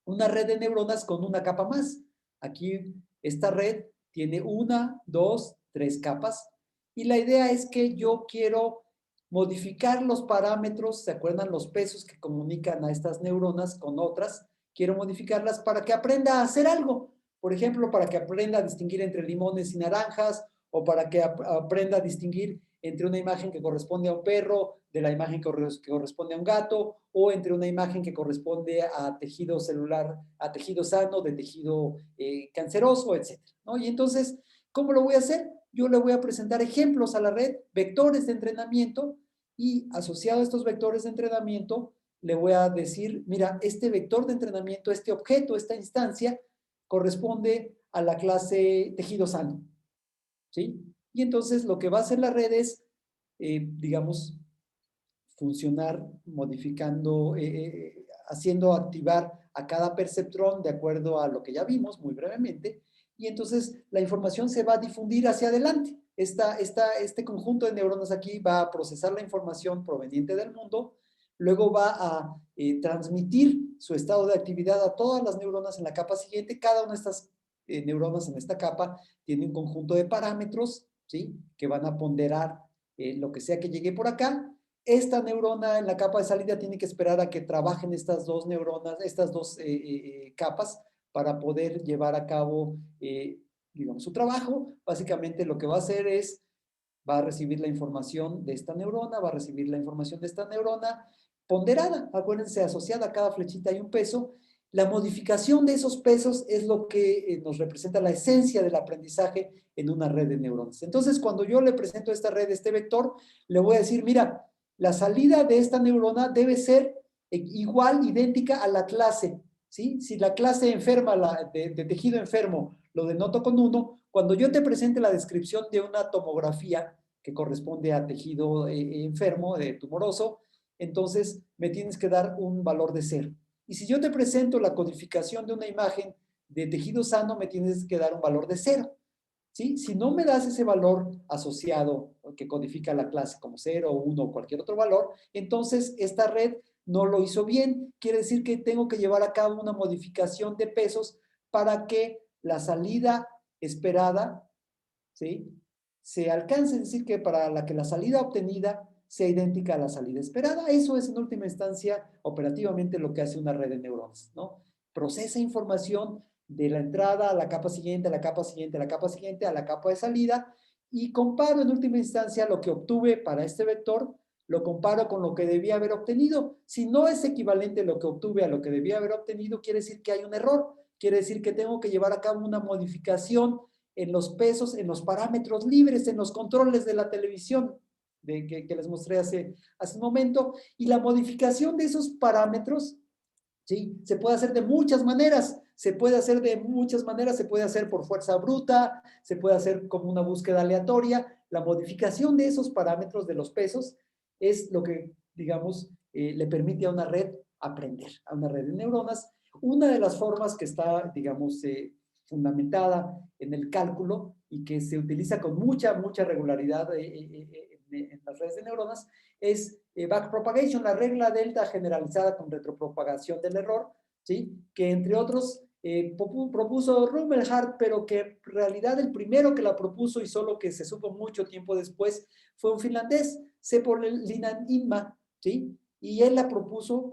una red de neuronas con una capa más. Aquí esta red tiene 1, 2, 3 capas, y la idea es que yo quiero modificar los parámetros, ¿se acuerdan los pesos que comunican a estas neuronas con otras? Quiero modificarlas para que aprenda a hacer algo. Por ejemplo, para que aprenda a distinguir entre limones y naranjas, o para que aprenda a distinguir entre una imagen que corresponde a un perro de la imagen que corresponde a un gato, o entre una imagen que corresponde a tejido celular, a tejido sano, de tejido canceroso, etc., ¿no? Y entonces, ¿cómo lo voy a hacer? Yo le voy a presentar ejemplos a la red, vectores de entrenamiento, y asociado a estos vectores de entrenamiento, le voy a decir, mira, este vector de entrenamiento, este objeto, esta instancia, corresponde a la clase tejido sano, ¿sí? Y entonces lo que va a hacer la red es, digamos, funcionar modificando, haciendo activar a cada perceptrón de acuerdo a lo que ya vimos muy brevemente, y entonces la información se va a difundir hacia adelante. Este conjunto de neuronas aquí va a procesar la información proveniente del mundo, luego va a transmitir su estado de actividad a todas las neuronas en la capa siguiente. Cada una de estas neuronas en esta capa tiene un conjunto de parámetros, ¿sí?, que van a ponderar lo que sea que llegue por acá. Esta neurona en la capa de salida tiene que esperar a que trabajen estas dos neuronas, estas dos capas, para poder llevar a cabo, digamos, su trabajo. Básicamente lo que va a hacer es, va a recibir la información de esta neurona, va a recibir la información de esta neurona, ponderada, acuérdense, asociada a cada flechita hay un peso. La modificación de esos pesos es lo que nos representa la esencia del aprendizaje en una red de neuronas. Entonces, cuando yo le presento a esta red, este vector, le voy a decir, mira, la salida de esta neurona debe ser igual, idéntica a la clase, ¿sí? Si la clase enferma, de tejido enfermo, lo denoto con 1, cuando yo te presente la descripción de una tomografía que corresponde a tejido enfermo, tumoroso, entonces me tienes que dar un valor de 0. Y si yo te presento la codificación de una imagen de tejido sano, me tienes que dar un valor de 0. ¿Sí? Si no me das ese valor asociado que codifica la clase como 0, 1 o cualquier otro valor, entonces esta red no lo hizo bien. Quiere decir que tengo que llevar a cabo una modificación de pesos para que la salida esperada, ¿sí?, se alcance, es decir, que para que la salida obtenida sea idéntica a la salida esperada. Eso es en última instancia operativamente lo que hace una red de neuronas, ¿no? Procesa información de la entrada a la capa siguiente, a la capa siguiente, a la capa siguiente, a la capa de salida, y comparo en última instancia lo que obtuve para este vector, lo comparo con lo que debía haber obtenido. Si no es equivalente lo que obtuve a lo que debía haber obtenido, quiere decir que hay un error, quiere decir que tengo que llevar a cabo una modificación en los pesos, en los parámetros libres, en los controles de la televisión que les mostré hace un momento, y la modificación de esos parámetros, ¿sí?, se puede hacer de muchas maneras. Se puede hacer de muchas maneras, se puede hacer por fuerza bruta, se puede hacer como una búsqueda aleatoria. La modificación de esos parámetros de los pesos es lo que, digamos, le permite a una red aprender, a una red de neuronas. Una de las formas que está, digamos, fundamentada en el cálculo y que se utiliza con mucha regularidad en las redes de neuronas es backpropagation, la regla delta generalizada con retropropagación del error, ¿sí?, que entre otros propuso Rumelhart, pero que en realidad el primero que la propuso, y solo que se supo mucho tiempo después, fue un finlandés, Seppo Linnanima, ¿sí? Y él propuso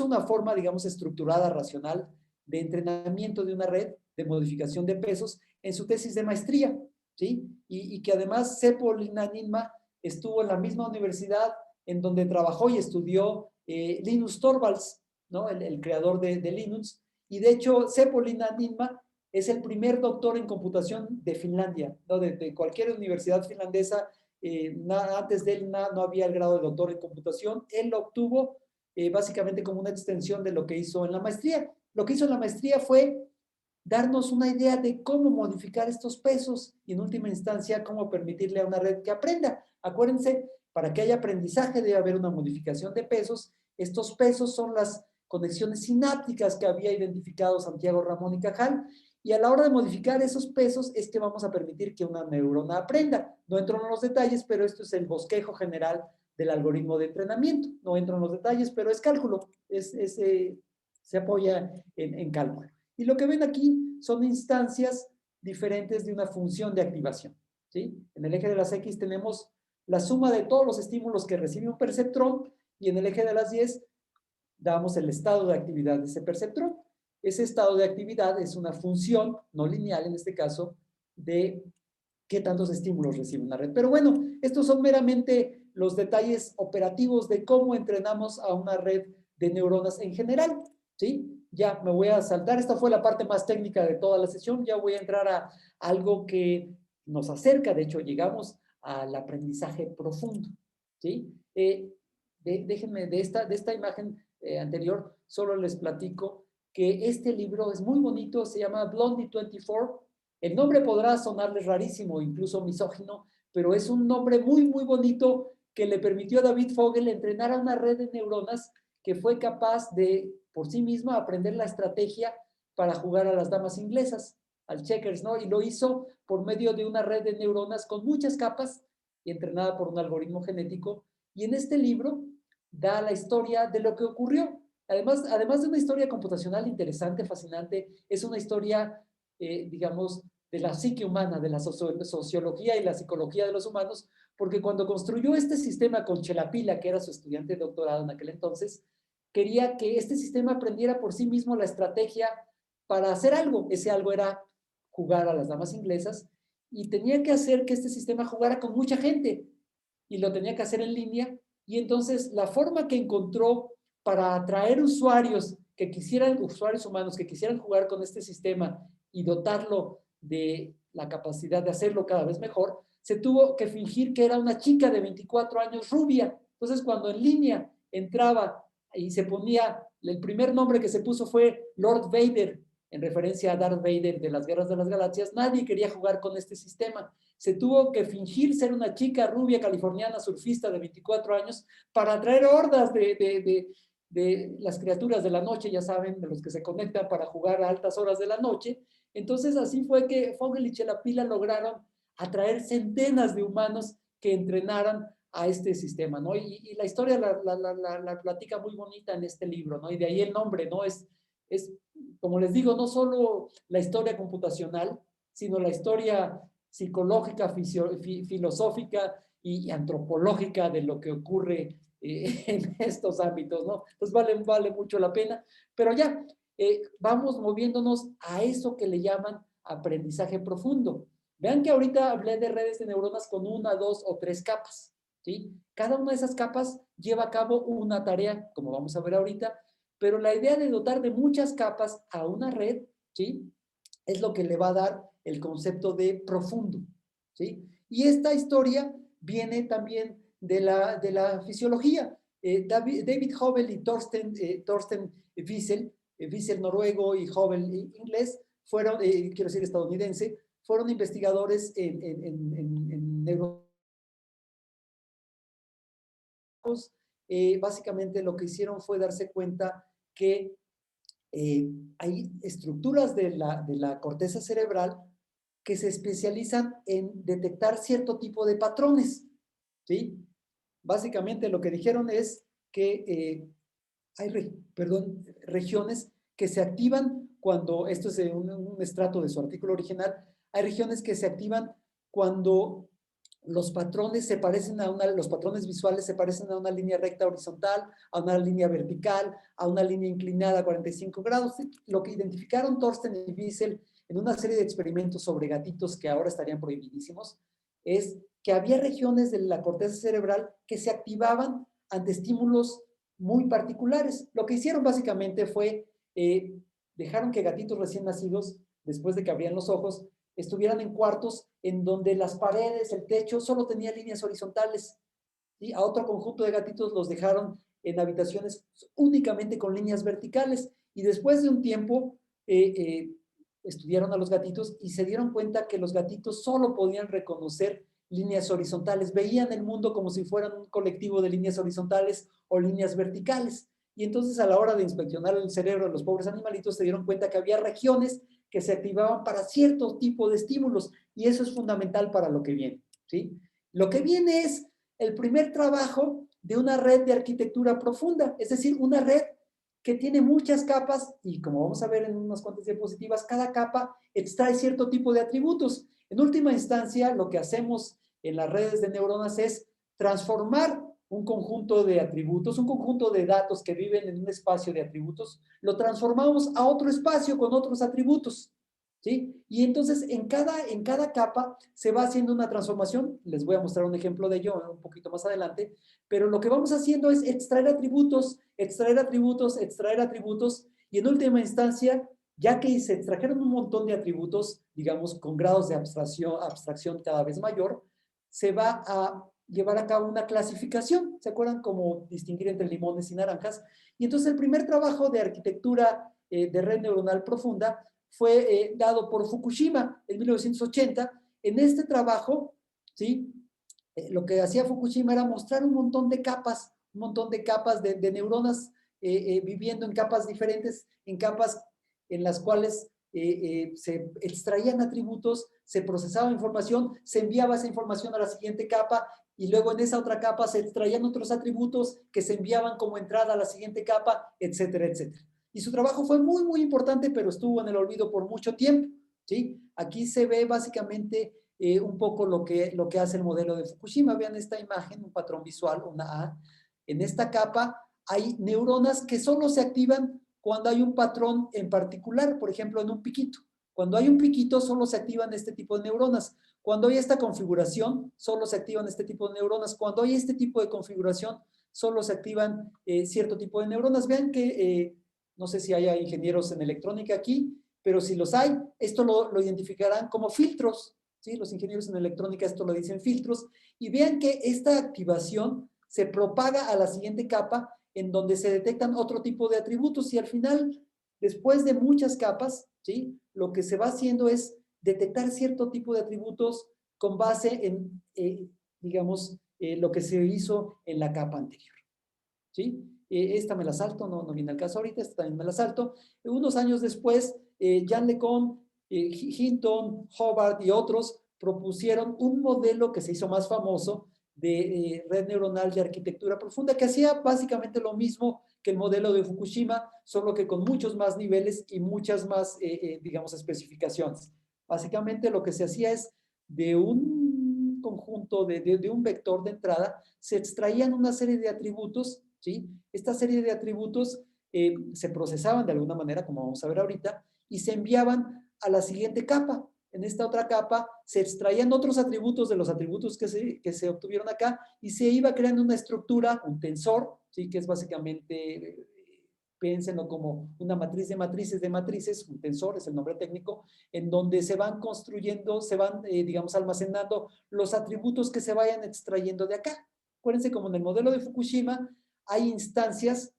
una forma, digamos, estructurada, racional, de entrenamiento de una red de modificación de pesos en su tesis de maestría, ¿sí? Y que además Seppo Linnanima estuvo en la misma universidad en donde trabajó y estudió Linus Torvalds, ¿no?, el creador de Linux. Y de hecho, Seppo Linnanima es el primer doctor en computación de Finlandia, ¿no?, de cualquier universidad finlandesa. Antes de él no había el grado de doctor en computación. Él lo obtuvo básicamente como una extensión de lo que hizo en la maestría. Lo que hizo en la maestría fue darnos una idea de cómo modificar estos pesos y en última instancia cómo permitirle a una red que aprenda. Acuérdense, para que haya aprendizaje debe haber una modificación de pesos. Estos pesos son las conexiones sinápticas que había identificado Santiago Ramón y Cajal, Y a la hora de modificar esos pesos es que vamos a permitir que una neurona aprenda. No entro en los detalles, pero esto es el bosquejo general del algoritmo de entrenamiento. No entro en los detalles, pero es cálculo, se apoya en cálculo. Y lo que ven aquí son instancias diferentes de una función de activación, ¿sí? En el eje de las X tenemos la suma de todos los estímulos que recibe un perceptrón y en el eje de las Y damos el estado de actividad de ese perceptrón. Ese estado de actividad es una función no lineal, en este caso, de qué tantos estímulos recibe una red. Pero bueno, estos son meramente los detalles operativos de cómo entrenamos a una red de neuronas en general, ¿sí? Ya me voy a saltar, esta fue la parte más técnica de toda la sesión, ya voy a entrar a algo que nos acerca, de hecho llegamos al aprendizaje profundo, ¿sí? Déjenme, de esta imagen anterior, solo les platico que este libro es muy bonito, se llama Blondie 24. El nombre podrá sonarles rarísimo, incluso misógino, pero es un nombre muy, muy bonito que le permitió a David Fogel entrenar a una red de neuronas que fue capaz de, por sí misma, aprender la estrategia para jugar a las damas inglesas, al checkers, ¿no? Y lo hizo por medio de una red de neuronas con muchas capas y entrenada por un algoritmo genético. Y en este libro da la historia de lo que ocurrió. Además de una historia computacional interesante, fascinante, es una historia, digamos, de la psique humana, de la sociología y la psicología de los humanos, porque cuando construyó este sistema con Chelapila, que era su estudiante de doctorado en aquel entonces, quería que este sistema aprendiera por sí mismo la estrategia para hacer algo. Ese algo era jugar a las damas inglesas y tenía que hacer que este sistema jugara con mucha gente y lo tenía que hacer en línea. Y entonces la forma que encontró para atraer usuarios usuarios humanos que quisieran jugar con este sistema y dotarlo de la capacidad de hacerlo cada vez mejor, se tuvo que fingir que era una chica de 24 años rubia. Entonces, cuando en línea entraba y se ponía, el primer nombre que se puso fue Lord Vader, en referencia a Darth Vader de las Guerras de las Galaxias, nadie quería jugar con este sistema. Se tuvo que fingir ser una chica rubia californiana surfista de 24 años para atraer hordas de las criaturas de la noche, ya saben, de los que se conectan para jugar a altas horas de la noche. Entonces así fue que Fogel y Chelapila lograron atraer centenas de humanos que entrenaran a este sistema, ¿no? Y la historia la platica muy bonita en este libro, ¿no? Y de ahí el nombre, ¿no? Es, como les digo, no solo la historia computacional, sino la historia psicológica, filosófica y antropológica de lo que ocurre en estos ámbitos, ¿no? Entonces vale mucho la pena, pero ya, vamos moviéndonos a eso que le llaman aprendizaje profundo. Vean que ahorita hablé de redes de neuronas con 1, 2 o 3 capas, ¿sí? Cada una de esas capas lleva a cabo una tarea, como vamos a ver ahorita, pero la idea de dotar de muchas capas a una red, ¿sí? Es lo que le va a dar el concepto de profundo, ¿sí? Y esta historia viene también de la fisiología. David Hobel y Thorsten Wiesel, Wiesel noruego y Hobel inglés, fueron, quiero decir estadounidense, fueron investigadores en neuro. Básicamente lo que hicieron fue darse cuenta que hay estructuras de la corteza cerebral que se especializan en detectar cierto tipo de patrones, ¿sí? Básicamente lo que dijeron es que hay regiones que se activan cuando, esto es un estrato de su artículo original, hay regiones que se activan cuando los patrones los patrones visuales se parecen a una línea recta horizontal, a una línea vertical, a una línea inclinada a 45 grados. Lo que identificaron Thorsten y Wiesel en una serie de experimentos sobre gatitos que ahora estarían prohibidísimos, es que había regiones de la corteza cerebral que se activaban ante estímulos muy particulares. Lo que hicieron básicamente fue, dejaron que gatitos recién nacidos, después de que abrían los ojos, estuvieran en cuartos en donde las paredes, el techo, solo tenía líneas horizontales. Y a otro conjunto de gatitos los dejaron en habitaciones únicamente con líneas verticales. Y después de un tiempo, estudiaron a los gatitos y se dieron cuenta que los gatitos solo podían reconocer líneas horizontales. Veían el mundo como si fueran un colectivo de líneas horizontales o líneas verticales. Y entonces a la hora de inspeccionar el cerebro de los pobres animalitos se dieron cuenta que había regiones que se activaban para cierto tipo de estímulos, y eso es fundamental para lo que viene, ¿sí? Lo que viene es el primer trabajo de una red de arquitectura profunda, es decir, una red que tiene muchas capas y, como vamos a ver en unas cuantas diapositivas, cada capa extrae cierto tipo de atributos. En última instancia, lo que hacemos en las redes de neuronas es transformar un conjunto de atributos, un conjunto de datos que viven en un espacio de atributos, lo transformamos a otro espacio con otros atributos, ¿sí? Y entonces en cada capa se va haciendo una transformación. Les voy a mostrar un ejemplo de ello un poquito más adelante, pero lo que vamos haciendo es extraer atributos, extraer atributos, extraer atributos, y en última instancia, ya que se extrajeron un montón de atributos, digamos, con grados de abstracción cada vez mayor, se va a llevar a cabo una clasificación. ¿Se acuerdan cómo distinguir entre limones y naranjas? Y entonces el primer trabajo de arquitectura de red neuronal profunda fue dado por Fukushima en 1980. En este trabajo, ¿sí? Lo que hacía Fukushima era mostrar un montón de capas, de neuronas viviendo en capas diferentes, en capas en las cuales se extraían atributos, se procesaba información, se enviaba esa información a la siguiente capa, y luego en esa otra capa se extraían otros atributos que se enviaban como entrada a la siguiente capa, etcétera, etcétera. Y su trabajo fue muy, muy importante, pero estuvo en el olvido por mucho tiempo, ¿sí? Aquí se ve básicamente un poco lo que hace el modelo de Fukushima. Vean esta imagen, un patrón visual, una A. En esta capa hay neuronas que solo se activan cuando hay un patrón en particular, por ejemplo, en un piquito. Cuando hay un piquito, solo se activan este tipo de neuronas. Cuando hay esta configuración, solo se activan este tipo de neuronas. Cuando hay este tipo de configuración, solo se activan cierto tipo de neuronas. Vean que, no sé si haya ingenieros en electrónica aquí, pero si los hay, esto lo identificarán como filtros, ¿sí? Los ingenieros en electrónica esto lo dicen filtros, y vean que esta activación se propaga a la siguiente capa en donde se detectan otro tipo de atributos, y al final, después de muchas capas, ¿sí? Lo que se va haciendo es detectar cierto tipo de atributos con base en, digamos, lo que se hizo en la capa anterior, ¿sí? Esta me la salto, no viene al caso ahorita, esta también me la salto. Unos años después, Jan LeCun, Hinton, Hobart y otros propusieron un modelo que se hizo más famoso de red neuronal de arquitectura profunda, que hacía básicamente lo mismo que el modelo de Fukushima, solo que con muchos más niveles y muchas más, digamos, especificaciones. Básicamente lo que se hacía es de un conjunto, de un vector de entrada, se extraían una serie de atributos, ¿sí? Esta serie de atributos se procesaban de alguna manera, como vamos a ver ahorita, y se enviaban a la siguiente capa. En esta otra capa se extraían otros atributos de los atributos que se obtuvieron acá, y se iba creando una estructura, un tensor, ¿sí? Que es básicamente, piénsenlo como una matriz de matrices, un tensor es el nombre técnico, en donde se van construyendo, se van, digamos, almacenando los atributos que se vayan extrayendo de acá. Acuérdense, como en el modelo de Fukushima, hay instancias,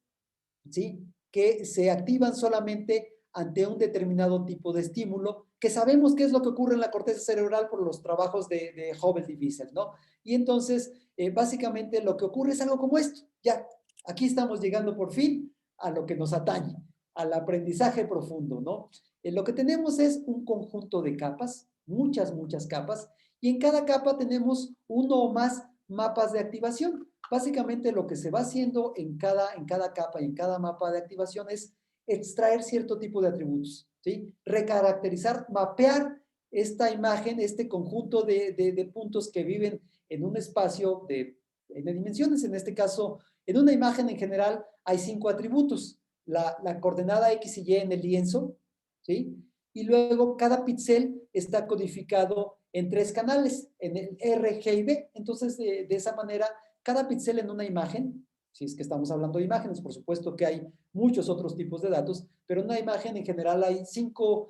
¿sí? Que se activan solamente ante un determinado tipo de estímulo, que sabemos qué es lo que ocurre en la corteza cerebral por los trabajos de Hubble y Wiesel, ¿no? Y entonces, básicamente lo que ocurre es algo como esto. Ya, aquí estamos llegando por fin a lo que nos atañe, al aprendizaje profundo, ¿no? Lo que tenemos es un conjunto de capas, muchas capas, y en cada capa tenemos uno o más mapas de activación. Básicamente lo que se va haciendo en cada capa y en cada mapa de activación es extraer cierto tipo de atributos, ¿sí? Recaracterizar, mapear esta imagen, este conjunto de puntos que viven en un espacio de dimensiones. En este caso, en una imagen en general hay 5 atributos. La coordenada X y Y en el lienzo, ¿sí? Y luego cada píxel está codificado en 3 canales, en el R, G y B. Entonces, de esa manera, cada píxel en una imagen, si es que estamos hablando de imágenes, por supuesto que hay muchos otros tipos de datos, pero en una imagen en general hay 5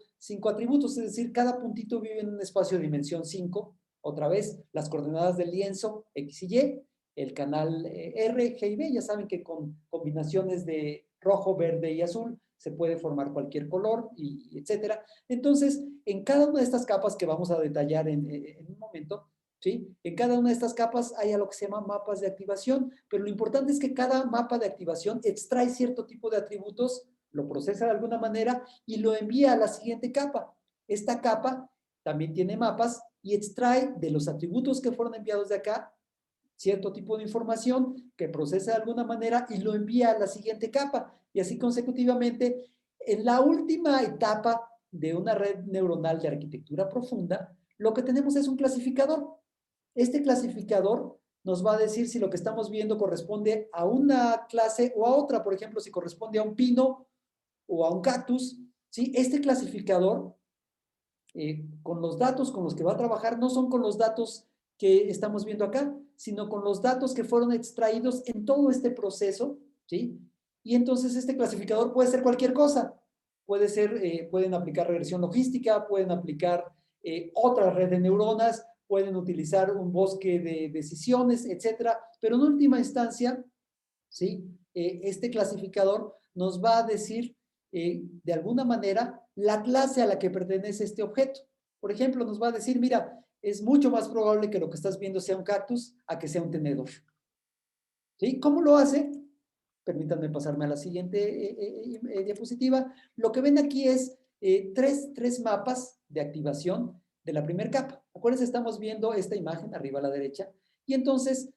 atributos, es decir, cada puntito vive en un espacio de dimensión 5. Otra vez, las coordenadas del lienzo X y Y, el canal R, G y B, ya saben que con combinaciones de rojo, verde y azul se puede formar cualquier color, y etcétera. Entonces, en cada una de estas capas que vamos a detallar en un momento, ¿sí? En cada una de estas capas hay algo que se llama mapas de activación, pero lo importante es que cada mapa de activación extrae cierto tipo de atributos lo procesa de alguna manera y lo envía a la siguiente capa. Esta capa también tiene mapas y extrae de los atributos que fueron enviados de acá cierto tipo de información que procesa de alguna manera y lo envía a la siguiente capa. Y así consecutivamente, en la última etapa de una red neuronal de arquitectura profunda, lo que tenemos es un clasificador. Este clasificador nos va a decir si lo que estamos viendo corresponde a una clase o a otra. Por ejemplo, si corresponde a un pino o a un cactus. ¿Sí? Este clasificador, con los datos con los que va a trabajar, no son con los datos que estamos viendo acá, sino con los datos que fueron extraídos en todo este proceso, ¿sí? Y entonces este clasificador puede ser cualquier cosa. Puede ser, pueden aplicar regresión logística, pueden aplicar otra red de neuronas, pueden utilizar un bosque de decisiones, etcétera. Pero en última instancia, ¿sí? Este clasificador nos va a decir, de alguna manera, la clase a la que pertenece este objeto. Por ejemplo, nos va a decir, mira, es mucho más probable que lo que estás viendo sea un cactus a que sea un tenedor. ¿Sí? ¿Cómo lo hace? Permítanme pasarme a la siguiente diapositiva. Lo que ven aquí es tres mapas de activación de la primera capa. Acuérdense, estamos viendo esta imagen arriba a la derecha. Y entonces,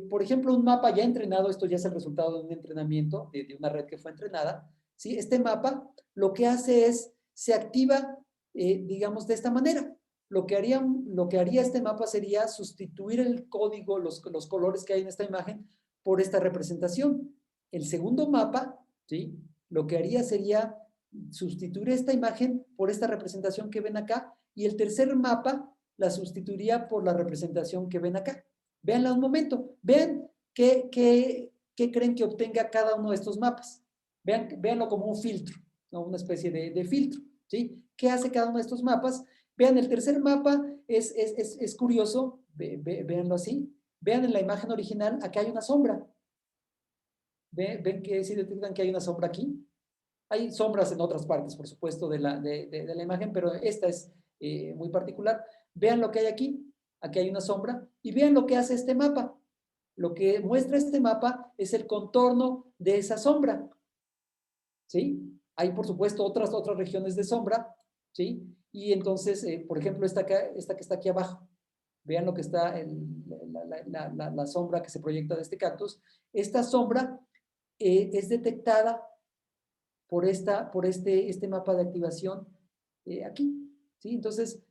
por ejemplo, un mapa ya entrenado, esto ya es el resultado de un entrenamiento, de una red que fue entrenada. ¿Sí? Este mapa lo que hace es, se activa, digamos, de esta manera. Lo que haría este mapa sería sustituir el código, los colores que hay en esta imagen, por esta representación. El segundo mapa, ¿sí? Lo que haría sería sustituir esta imagen por esta representación que ven acá, y el tercer mapa la sustituiría por la representación que ven acá. Véanla un momento, vean qué creen que obtenga cada uno de estos mapas. Véanlo como un filtro, ¿no? Una especie de filtro, ¿sí? ¿Qué hace cada uno de estos mapas? Vean, el tercer mapa es curioso, véanlo así. Vean en la imagen original, acá hay una sombra. ¿Ven que si detectan que hay una sombra aquí? Hay sombras en otras partes, por supuesto, de la imagen, pero esta es muy particular. Vean lo que hay aquí. Aquí hay una sombra. Y vean lo que hace este mapa. Lo que muestra este mapa es el contorno de esa sombra. ¿Sí? Hay, por supuesto, otras regiones de sombra. ¿Sí? Y entonces, por ejemplo, esta que está aquí abajo. Vean lo que está, la sombra que se proyecta de este cactus. Esta sombra es detectada por este mapa de activación aquí. ¿Sí? Entonces,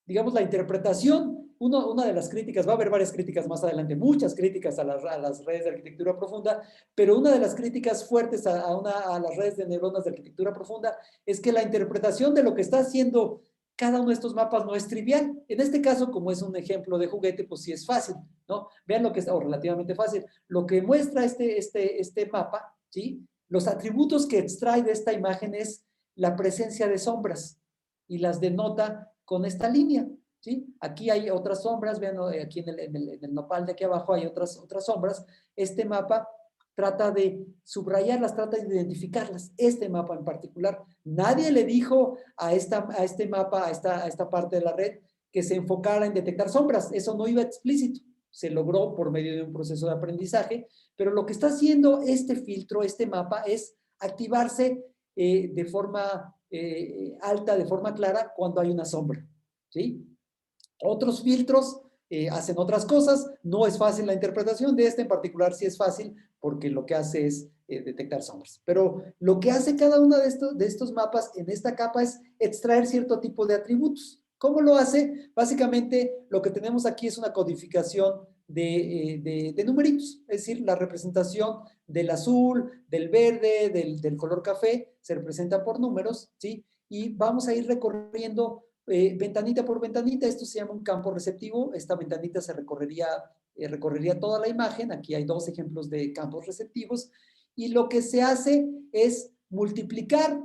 digamos, la interpretación, una de las críticas, va a haber varias críticas más adelante, muchas críticas a las redes de arquitectura profunda, pero una de las críticas fuertes a las redes de neuronas de arquitectura profunda es que la interpretación de lo que está haciendo cada uno de estos mapas no es trivial. En este caso, como es un ejemplo de juguete, pues sí es fácil, ¿no? Vean lo que está, o relativamente fácil. Lo que muestra este mapa, ¿sí? Los atributos que extrae de esta imagen es la presencia de sombras y las denota con esta línea, ¿sí? Aquí hay otras sombras, vean, aquí en el nopal de aquí abajo hay otras sombras. Este mapa trata de subrayarlas, trata de identificarlas. Este mapa en particular, nadie le dijo a este mapa, a esta parte de la red, que se enfocara en detectar sombras. Eso no iba explícito. Se logró por medio de un proceso de aprendizaje, pero lo que está haciendo este filtro, este mapa, es activarse de forma alta, de forma clara, cuando hay una sombra, ¿sí? Otros filtros hacen otras cosas. No es fácil la interpretación de este en particular, sí es fácil, porque lo que hace es detectar sombras. Pero lo que hace cada uno de estos mapas en esta capa es extraer cierto tipo de atributos. ¿Cómo lo hace? Básicamente lo que tenemos aquí es una codificación de numeritos, es decir, la representación del azul, del verde, del color café, se representa por números, ¿sí? Y vamos a ir recorriendo ventanita por ventanita. Esto se llama un campo receptivo. Esta ventanita se recorrería toda la imagen. Aquí hay dos ejemplos de campos receptivos. Y lo que se hace es multiplicar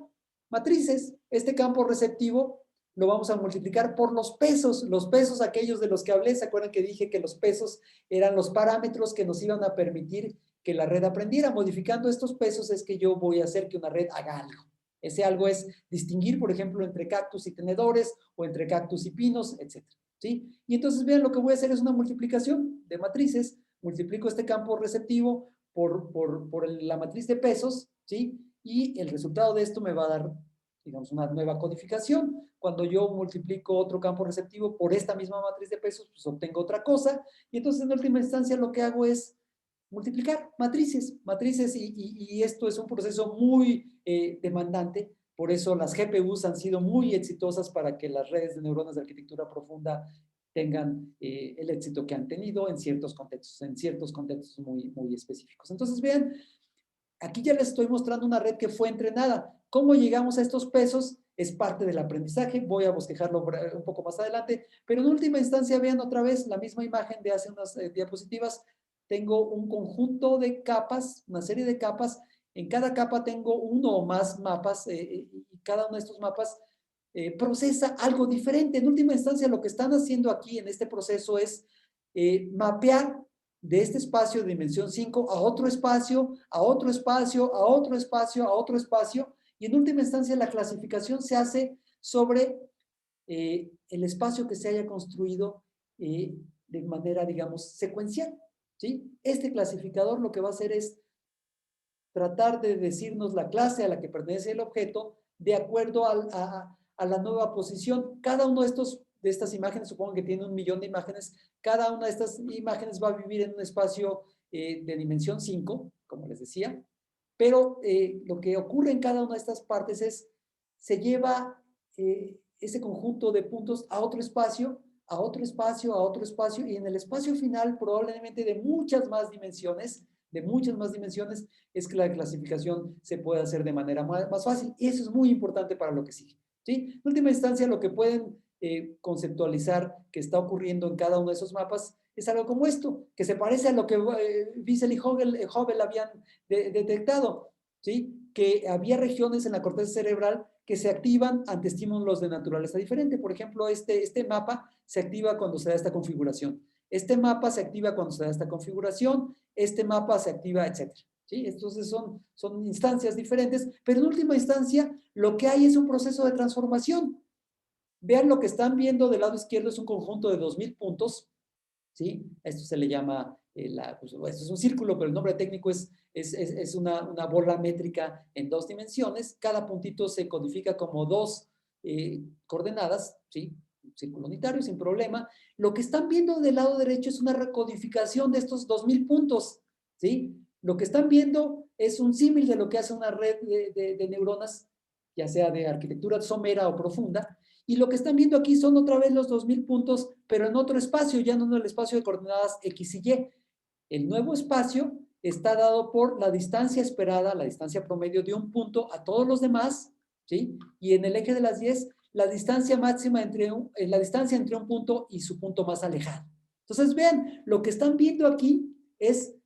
matrices. Este campo receptivo lo vamos a multiplicar por los pesos aquellos de los que hablé. ¿Se acuerdan que dije que los pesos eran los parámetros que nos iban a permitir que la red aprendiera? Modificando estos pesos es que yo voy a hacer que una red haga algo. Ese algo es distinguir, por ejemplo, entre cactus y tenedores, o entre cactus y pinos, etc. ¿Sí? Y entonces, vean, lo que voy a hacer es una multiplicación de matrices. Multiplico este campo receptivo por la matriz de pesos, ¿sí? y el resultado de esto me va a dar, digamos, una nueva codificación. Cuando yo multiplico otro campo receptivo por esta misma matriz de pesos, pues obtengo otra cosa, y entonces en última instancia lo que hago es multiplicar matrices, y esto es un proceso muy demandante. Por eso las GPUs han sido muy exitosas para que las redes de neuronas de arquitectura profunda tengan el éxito que han tenido en ciertos contextos muy, muy específicos. Entonces, vean, aquí ya les estoy mostrando una red que fue entrenada. ¿Cómo llegamos a estos pesos? Es parte del aprendizaje. Voy a bosquejarlo un poco más adelante. Pero en última instancia, vean otra vez la misma imagen de hace unas diapositivas. Tengo un conjunto de capas, una serie de capas. En cada capa tengo uno o más mapas y cada uno de estos mapas procesa algo diferente. En última instancia, lo que están haciendo aquí en este proceso es mapear de este espacio de dimensión 5 a otro espacio, a otro espacio, a otro espacio, a otro espacio, y en última instancia la clasificación se hace sobre el espacio que se haya construido de manera, digamos, secuencial, ¿sí? Este clasificador lo que va a hacer es tratar de decirnos la clase a la que pertenece el objeto de acuerdo a la nueva posición. Cada uno de estas imágenes, supongo que tiene 1.000.000 de imágenes, cada una de estas imágenes va a vivir en un espacio de dimensión 5, como les decía, pero lo que ocurre en cada una de estas partes es, se lleva ese conjunto de puntos a otro espacio, a otro espacio, a otro espacio, y en el espacio final, probablemente de muchas más dimensiones, es que la clasificación se puede hacer de manera más fácil. Y eso es muy importante para lo que sigue, ¿sí? En última instancia, lo que pueden conceptualizar que está ocurriendo en cada uno de esos mapas es algo como esto, que se parece a lo que Wiesel y Hubble habían detectado, ¿sí? Que había regiones en la corteza cerebral que se activan ante estímulos de naturaleza diferente. Por ejemplo, este mapa se activa cuando se da esta configuración. Este mapa se activa cuando se da esta configuración, este mapa se activa, etc. ¿Sí? Entonces son instancias diferentes, pero en última instancia lo que hay es un proceso de transformación. Vean lo que están viendo del lado izquierdo, es un conjunto de 2.000 puntos, ¿sí? Esto se le llama, esto es un círculo, pero el nombre técnico es una bola métrica en 2 dimensiones. Cada puntito se codifica como 2 coordenadas, ¿sí? Un círculo unitario sin problema. Lo que están viendo del lado derecho es una recodificación de estos 2.000 puntos, ¿sí? Lo que están viendo es un símil de lo que hace una red de neuronas, ya sea de arquitectura somera o profunda, y lo que están viendo aquí son otra vez los 2.000 puntos, pero en otro espacio, ya no en el espacio de coordenadas X y Y. El nuevo espacio está dado por la distancia esperada, la distancia promedio de un punto a todos los demás, ¿sí? Y en el eje de las 10, la distancia máxima la distancia entre un punto y su punto más alejado. Entonces, vean, lo que están viendo aquí es,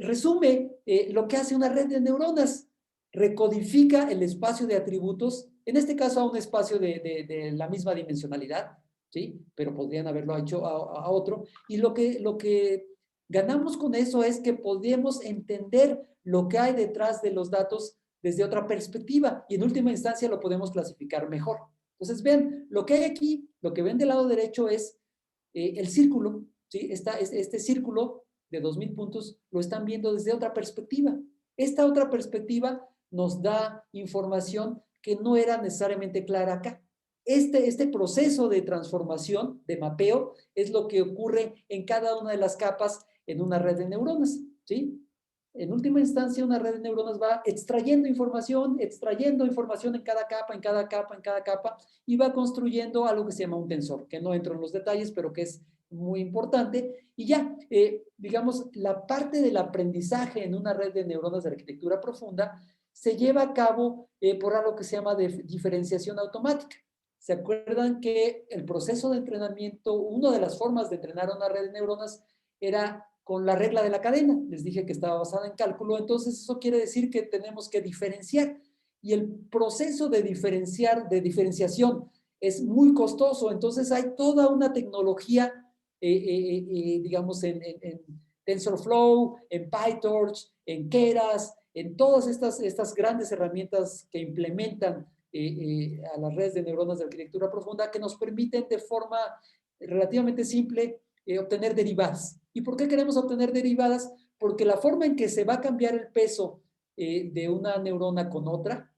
resume lo que hace una red de neuronas. Recodifica el espacio de atributos, en este caso a un espacio de la misma dimensionalidad, ¿sí? Pero podrían haberlo hecho a otro. Y lo que ganamos con eso es que podemos entender lo que hay detrás de los datos desde otra perspectiva y en última instancia lo podemos clasificar mejor. Entonces, vean, lo que hay aquí, lo que ven del lado derecho es el círculo, ¿sí? Este círculo de 2.000 puntos lo están viendo desde otra perspectiva. Esta otra perspectiva nos da información que no era necesariamente clara acá. Este proceso de transformación, de mapeo, es lo que ocurre en cada una de las capas en una red de neuronas, ¿sí? En última instancia, una red de neuronas va extrayendo información en cada capa, en cada capa, en cada capa, y va construyendo algo que se llama un tensor, que no entro en los detalles, pero que es muy importante. Y ya, digamos, la parte del aprendizaje en una red de neuronas de arquitectura profunda se lleva a cabo por algo que se llama diferenciación automática. ¿Se acuerdan que el proceso de entrenamiento, una de las formas de entrenar una red de neuronas era con la regla de la cadena? Les dije que estaba basada en cálculo, entonces eso quiere decir que tenemos que diferenciar. Y el proceso de diferenciación es muy costoso, entonces hay toda una tecnología, digamos, en TensorFlow, en PyTorch, en Keras, en todas estas grandes herramientas que implementan a las redes de neuronas de arquitectura profunda, que nos permiten de forma relativamente simple obtener derivadas. ¿Y por qué queremos obtener derivadas? Porque la forma en que se va a cambiar el peso de una neurona con otra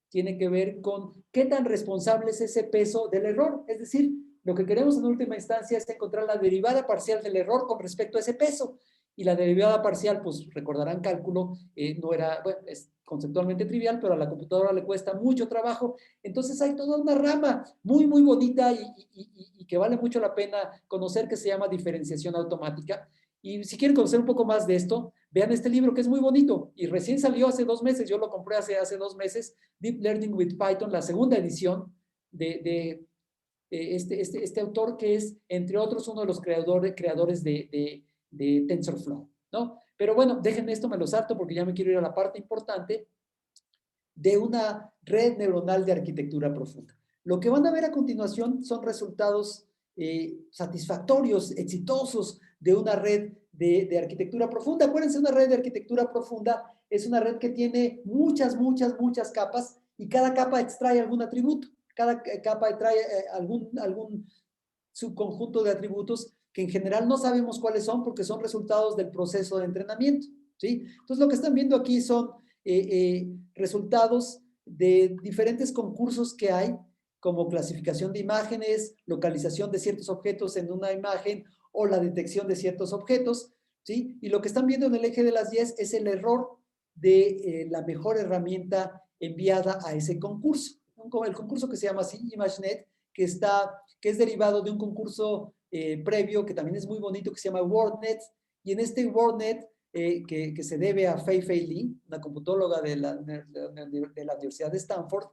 tiene que ver con qué tan responsable es ese peso del error. Es decir, lo que queremos en última instancia es encontrar la derivada parcial del error con respecto a ese peso. Y la derivada parcial, pues recordarán cálculo, no era, bueno, es conceptualmente trivial, pero a la computadora le cuesta mucho trabajo. Entonces hay toda una rama muy, muy bonita y que vale mucho la pena conocer, que se llama diferenciación automática. Y si quieren conocer un poco más de esto, vean este libro que es muy bonito y recién salió hace 2 meses, yo lo compré hace 2 meses, Deep Learning with Python, la segunda edición de este autor que es, entre otros, uno de los creadores de TensorFlow, ¿no? Pero bueno, déjenme esto, me lo salto porque ya me quiero ir a la parte importante de una red neuronal de arquitectura profunda. Lo que van a ver a continuación son resultados satisfactorios, exitosos de una red de arquitectura profunda. Acuérdense, una red de arquitectura profunda es una red que tiene muchas, muchas, muchas capas y cada capa extrae algún atributo. Cada capa extrae algún subconjunto de atributos que en general no sabemos cuáles son porque son resultados del proceso de entrenamiento, ¿sí? Entonces, lo que están viendo aquí son resultados de diferentes concursos que hay, como clasificación de imágenes, localización de ciertos objetos en una imagen o la detección de ciertos objetos, ¿sí? Y lo que están viendo en el eje de las 10 es el error de la mejor herramienta enviada a ese concurso. El concurso que se llama así, ImageNet, que es derivado de un concurso previo que también es muy bonito, que se llama WordNet, y en este WordNet, que se debe a Fei-Fei Li, una computóloga de la Universidad de Stanford,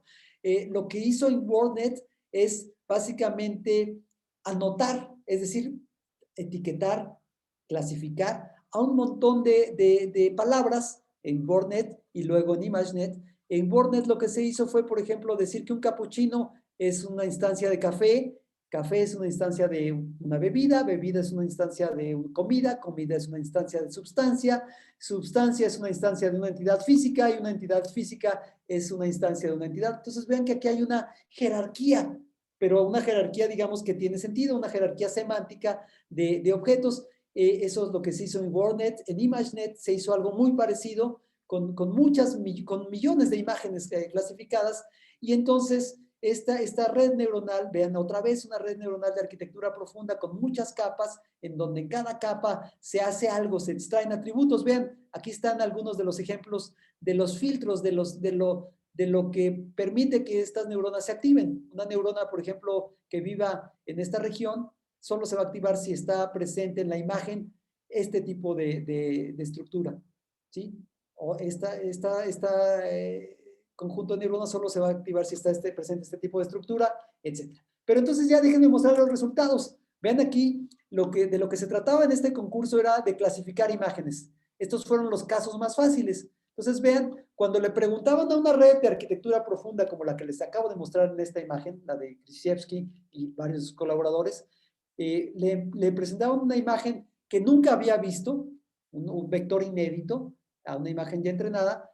lo que hizo en WordNet es básicamente anotar, es decir, etiquetar, clasificar a un montón de palabras en WordNet y luego en ImageNet. En WordNet lo que se hizo fue, por ejemplo, decir que un capuchino es una instancia de café, café es una instancia de una bebida, bebida es una instancia de comida, comida es una instancia de sustancia, sustancia es una instancia de una entidad física y una entidad física es una instancia de una entidad. Entonces vean que aquí hay una jerarquía, pero una jerarquía, digamos, que tiene sentido, una jerarquía semántica de objetos. Eso es lo que se hizo en WordNet. En ImageNet se hizo algo muy parecido, con millones de imágenes clasificadas, y entonces esta red neuronal, vean otra vez, una red neuronal de arquitectura profunda con muchas capas, en donde en cada capa se hace algo, se extraen atributos. Vean, aquí están algunos de los ejemplos de los filtros, de lo que permite que estas neuronas se activen. Una neurona, por ejemplo, que viva en esta región, solo se va a activar si está presente en la imagen este tipo de estructura, ¿sí? O conjunto de neuronas solo se va a activar si está presente este tipo de estructura, etc. Pero entonces ya déjenme mostrar los resultados. Vean aquí, de lo que se trataba en este concurso era de clasificar imágenes. Estos fueron los casos más fáciles. Entonces vean, cuando le preguntaban a una red de arquitectura profunda como la que les acabo de mostrar en esta imagen, la de Krzyzewski y varios colaboradores, le presentaban una imagen que nunca había visto, un vector inédito, a una imagen ya entrenada,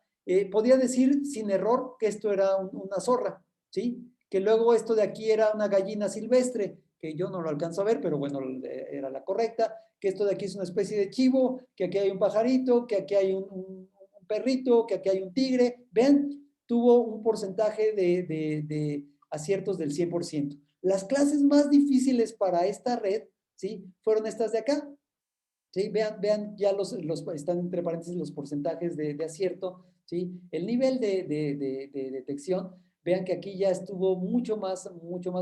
podía decir sin error que esto era una zorra, ¿sí? Que luego esto de aquí era una gallina silvestre, que yo no lo alcanzo a ver, pero bueno, era la correcta, que esto de aquí es una especie de chivo, que aquí hay un pajarito, que aquí hay un perrito, que aquí hay un tigre. Vean, tuvo un porcentaje de aciertos del 100%. Las clases más difíciles para esta red, ¿sí? Fueron estas de acá. ¿Sí? Vean ya están entre paréntesis los porcentajes de acierto, ¿sí? El nivel de detección, vean que aquí ya estuvo mucho más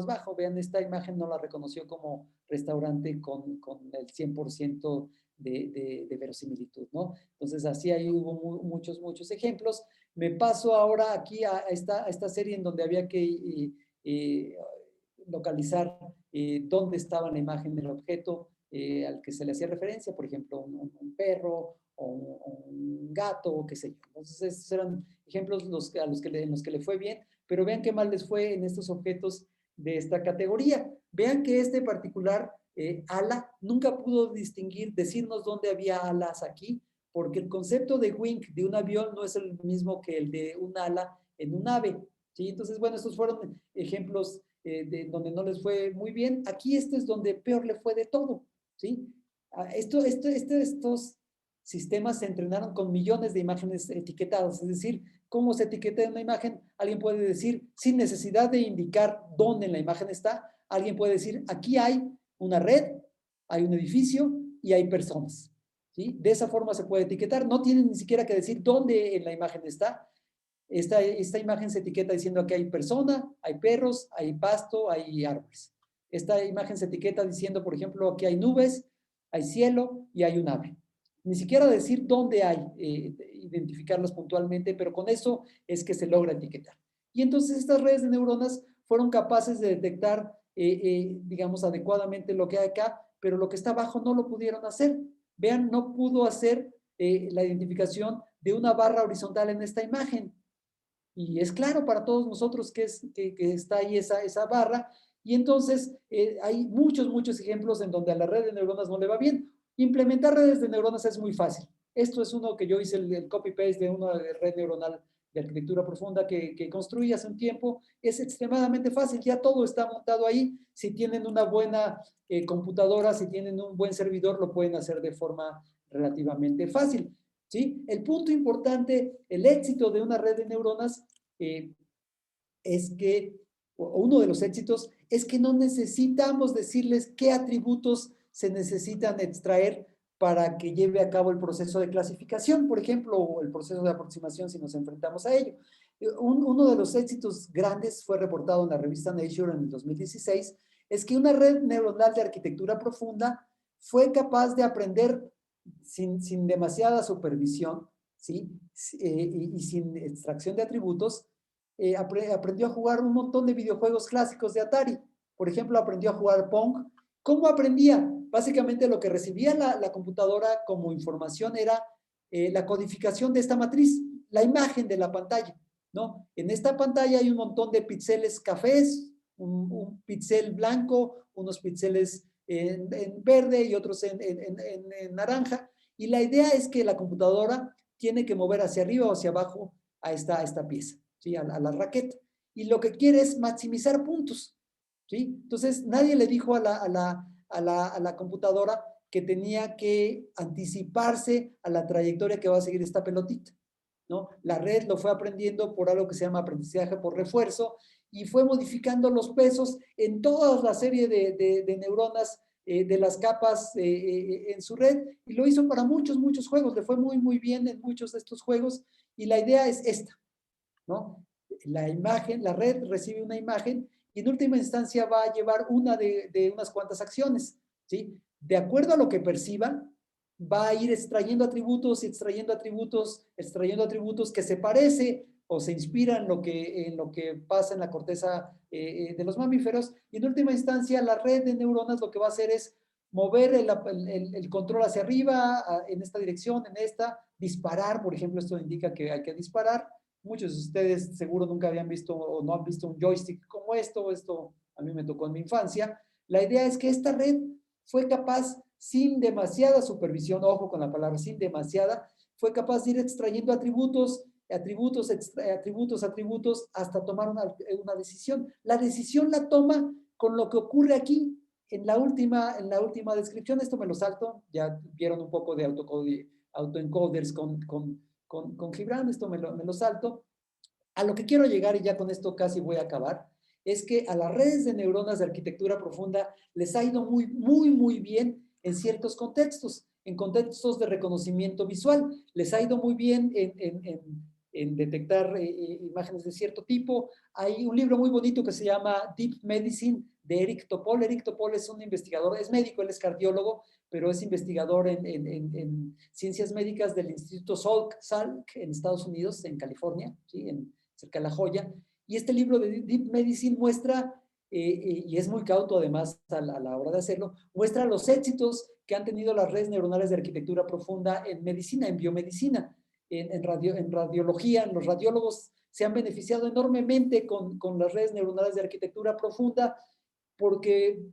bajo. Vean, esta imagen no la reconoció como restaurante con el 100% de verosimilitud, ¿no? Entonces, así ahí hubo muchos ejemplos. Me paso ahora aquí a esta serie en donde había que localizar dónde estaba la imagen del objeto al que se le hacía referencia, por ejemplo, un perro o un gato, o qué sé yo. Entonces, estos eran ejemplos en los que le fue bien, pero vean qué mal les fue en estos objetos de esta categoría. Vean que este particular ala nunca pudo decirnos dónde había alas aquí, porque el concepto de wing de un avión no es el mismo que el de un ala en un ave, ¿sí? Entonces, bueno, estos fueron ejemplos de donde no les fue muy bien. Aquí esto es donde peor le fue de todo, ¿sí? Estos sistemas se entrenaron con millones de imágenes etiquetadas, es decir, cómo se etiqueta una imagen, alguien puede decir, sin necesidad de indicar dónde en la imagen está, alguien puede decir, aquí hay una red, hay un edificio y hay personas, ¿sí? De esa forma se puede etiquetar, no tienen ni siquiera que decir dónde en la imagen está. Esta imagen se etiqueta diciendo que hay persona, hay perros, hay pasto, hay árboles. Esta imagen se etiqueta diciendo, por ejemplo, que hay nubes, hay cielo y hay un ave. Ni siquiera decir dónde hay, identificarlos puntualmente, pero con eso es que se logra etiquetar. Y entonces estas redes de neuronas fueron capaces de detectar, digamos, adecuadamente lo que hay acá, pero lo que está abajo no lo pudieron hacer. Vean, no pudo hacer la identificación de una barra horizontal en esta imagen. Y es claro para todos nosotros que está ahí esa barra. Y entonces hay muchos ejemplos en donde a la red de neuronas no le va bien. Implementar redes de neuronas es muy fácil. Esto es uno que yo hice el copy-paste de una red neuronal de arquitectura profunda que construí hace un tiempo. Es extremadamente fácil, ya todo está montado ahí. Si tienen una buena computadora, si tienen un buen servidor, lo pueden hacer de forma relativamente fácil. ¿Sí? El punto importante, el éxito de una red de neuronas es que, o uno de los éxitos, es que no necesitamos decirles qué atributos se necesitan extraer para que lleve a cabo el proceso de clasificación, por ejemplo, o el proceso de aproximación si nos enfrentamos a ello. Uno de los éxitos grandes fue reportado en la revista Nature en el 2016, es que una red neuronal de arquitectura profunda fue capaz de aprender sin demasiada supervisión, ¿sí? Y sin extracción de atributos, aprendió a jugar un montón de videojuegos clásicos de Atari. Por ejemplo, aprendió a jugar Pong. ¿Cómo aprendía? Básicamente lo que recibía la computadora como información era la codificación de esta matriz, la imagen de la pantalla, ¿no? En esta pantalla hay un montón de píxeles cafés, un píxel blanco, unos píxeles en verde y otros en naranja. Y la idea es que la computadora tiene que mover hacia arriba o hacia abajo a esta pieza, ¿sí? A la raqueta. Y lo que quiere es maximizar puntos, ¿sí? Entonces, nadie le dijo a la computadora que tenía que anticiparse a la trayectoria que va a seguir esta pelotita, ¿no? La red lo fue aprendiendo por algo que se llama aprendizaje por refuerzo y fue modificando los pesos en toda la serie de neuronas de las capas en su red y lo hizo para muchos juegos, le fue muy bien en muchos de estos juegos y la idea es esta, ¿no? La imagen, la red recibe una imagen y en última instancia va a llevar una de unas cuantas acciones, ¿sí? De acuerdo a lo que perciba, va a ir extrayendo atributos y extrayendo atributos que se parece o se inspira en lo que pasa en la corteza de los mamíferos y en última instancia la red de neuronas lo que va a hacer es mover el control hacia arriba, en esta dirección, en esta, disparar, por ejemplo, esto indica que hay que disparar. Muchos de ustedes seguro nunca habían visto o no han visto un joystick como esto a mí me tocó en mi infancia. La idea es que esta red fue capaz, sin demasiada supervisión, ojo con la palabra sin demasiada, fue capaz de ir extrayendo atributos, hasta tomar una decisión. La decisión la toma con lo que ocurre aquí, en la última descripción. Esto me lo salto, ya vieron un poco de autoencoders con Gibran, esto me lo salto. A lo que quiero llegar, y ya con esto casi voy a acabar, es que a las redes de neuronas de arquitectura profunda les ha ido muy bien en ciertos contextos, en contextos de reconocimiento visual. Les ha ido muy bien en detectar imágenes de cierto tipo. Hay un libro muy bonito que se llama Deep Medicine de Eric Topol. Eric Topol es un investigador, es médico, él es cardiólogo, pero es investigador en ciencias médicas del Instituto Salk en Estados Unidos, en California, ¿sí? Cerca de La Joya. Y este libro de Deep Medicine muestra, y es muy cauto además a la hora de hacerlo, muestra los éxitos que han tenido las redes neuronales de arquitectura profunda en medicina, en biomedicina, en radiología. Los radiólogos se han beneficiado enormemente con las redes neuronales de arquitectura profunda porque,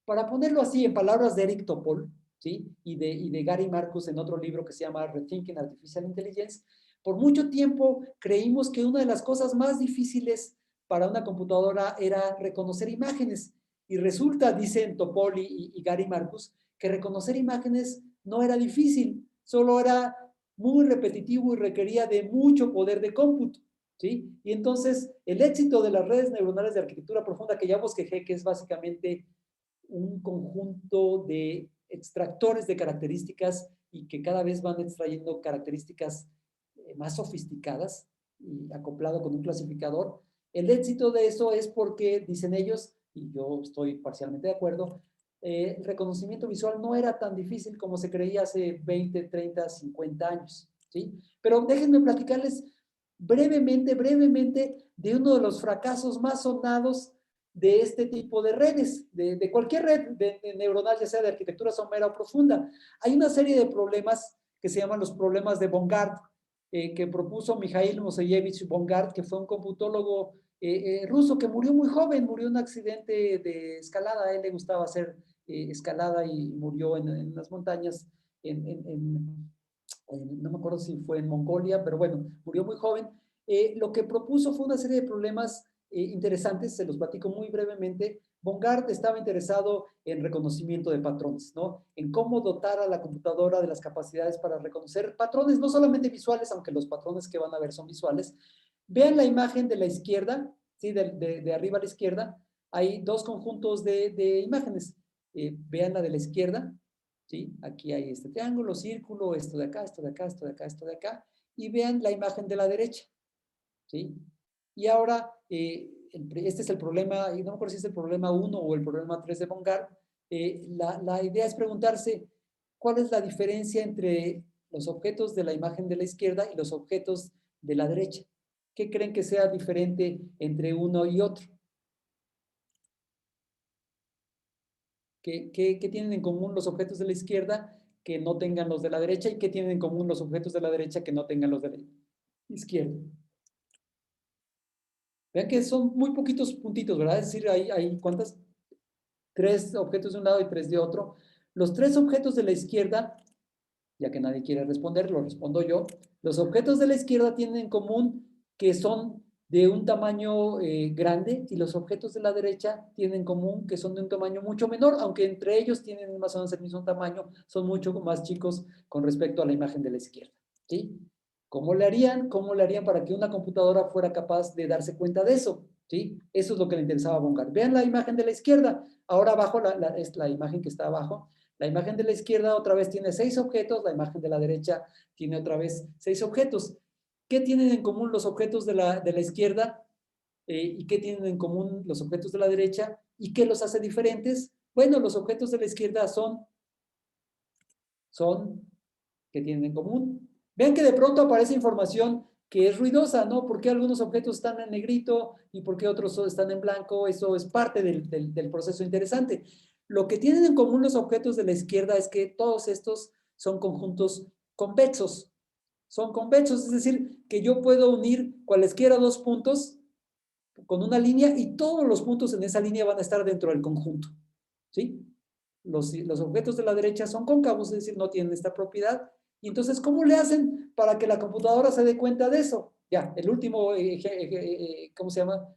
para ponerlo así en palabras de Eric Topol, ¿sí? y de Gary Marcus en otro libro que se llama Rethinking Artificial Intelligence, por mucho tiempo creímos que una de las cosas más difíciles para una computadora era reconocer imágenes. Y resulta, dicen Topol y Gary Marcus, que reconocer imágenes no era difícil, solo era muy repetitivo y requería de mucho poder de cómputo, ¿sí? Y entonces el éxito de las redes neuronales de arquitectura profunda, que ya bosquejé, que es básicamente un conjunto de extractores de características y que cada vez van extrayendo características más sofisticadas y acoplado con un clasificador. El éxito de eso es porque, dicen ellos, y yo estoy parcialmente de acuerdo, el reconocimiento visual no era tan difícil como se creía hace 20, 30, 50 años, ¿sí? Pero déjenme platicarles brevemente de uno de los fracasos más sonados de este tipo de redes, de cualquier red de neuronal, ya sea de arquitectura somera o profunda. Hay una serie de problemas que se llaman los problemas de Bongard, que propuso Mikhail Moiseyevich Bongard, que fue un computólogo ruso que murió muy joven, murió en un accidente de escalada. A él le gustaba hacer escalada y murió en las montañas, no me acuerdo si fue en Mongolia, pero bueno, murió muy joven. Lo que propuso fue una serie de problemas interesantes, se los platico muy brevemente. Bongard estaba interesado en reconocimiento de patrones, ¿no? En cómo dotar a la computadora de las capacidades para reconocer patrones, no solamente visuales, aunque los patrones que van a ver son visuales. Vean la imagen de la izquierda, ¿sí? De arriba a la izquierda, hay dos conjuntos de imágenes. Vean la de la izquierda, ¿sí? Aquí hay este triángulo, círculo, esto de acá, esto de acá, esto de acá, esto de acá. Y vean la imagen de la derecha, ¿sí? Y ahora, este es el problema, y no me acuerdo si es el problema 1 o el problema 3 de Bongard. La idea es preguntarse cuál es la diferencia entre los objetos de la imagen de la izquierda y los objetos de la derecha. ¿Qué creen que sea diferente entre uno y otro? ¿Qué tienen en común los objetos de la izquierda que no tengan los de la derecha? ¿Y qué tienen en común los objetos de la derecha que no tengan los de la izquierda? Vean que son muy poquitos puntitos, ¿verdad? Es decir, hay ¿cuántas? 3 objetos de un lado y 3 de otro. Los 3 objetos de la izquierda, ya que nadie quiere responder, lo respondo yo. Los objetos de la izquierda tienen en común que son de un tamaño grande, y los objetos de la derecha tienen en común que son de un tamaño mucho menor, aunque entre ellos tienen más o menos el mismo tamaño, son mucho más chicos con respecto a la imagen de la izquierda, ¿sí? ¿Cómo le harían? ¿Cómo le harían para que una computadora fuera capaz de darse cuenta de eso? ¿Sí? Eso es lo que le interesaba a Bongard. Vean la imagen de la izquierda. Ahora abajo es la imagen que está abajo. La imagen de la izquierda otra vez tiene 6 objetos, la imagen de la derecha tiene otra vez 6 objetos. ¿Qué tienen en común los objetos de la izquierda? ¿Y qué tienen en común los objetos de la derecha? ¿Y qué los hace diferentes? Bueno, los objetos de la izquierda ¿qué tienen en común? Vean que de pronto aparece información que es ruidosa, ¿no? ¿Por qué algunos objetos están en negrito y por qué otros están en blanco? Eso es parte del proceso interesante. Lo que tienen en común los objetos de la izquierda es que todos estos son conjuntos convexos. Son convexos, es decir, que yo puedo unir cualesquiera dos puntos con una línea y todos los puntos en esa línea van a estar dentro del conjunto, ¿sí? Los objetos de la derecha son cóncavos, es decir, no tienen esta propiedad. Y entonces, ¿cómo le hacen para que la computadora se dé cuenta de eso? Ya, el último, ¿cómo se llama?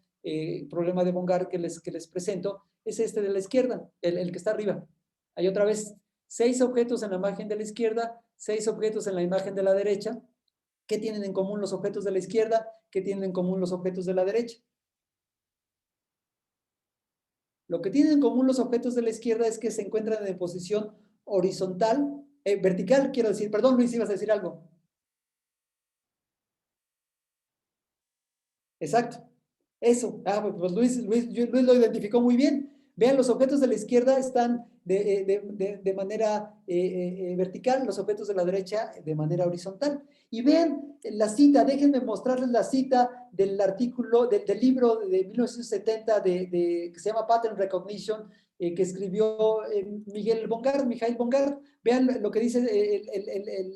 Problema de Bongard que les presento es este de la izquierda, el que está arriba. Hay otra vez 6 objetos en la imagen de la izquierda, 6 objetos en la imagen de la derecha. ¿Qué tienen en común los objetos de la izquierda? ¿Qué tienen en común los objetos de la derecha? Lo que tienen en común los objetos de la izquierda es que se encuentran en posición horizontal, vertical, quiero decir. Perdón, Luis, ibas a decir algo. Exacto. Eso. Pues Luis lo identificó muy bien. Vean, los objetos de la izquierda están de manera vertical, los objetos de la derecha de manera horizontal. Y vean la cita, déjenme mostrarles la cita del artículo, del libro de 1970 que se llama Pattern Recognition, que escribió Mikhail Bongard. Vean lo que dice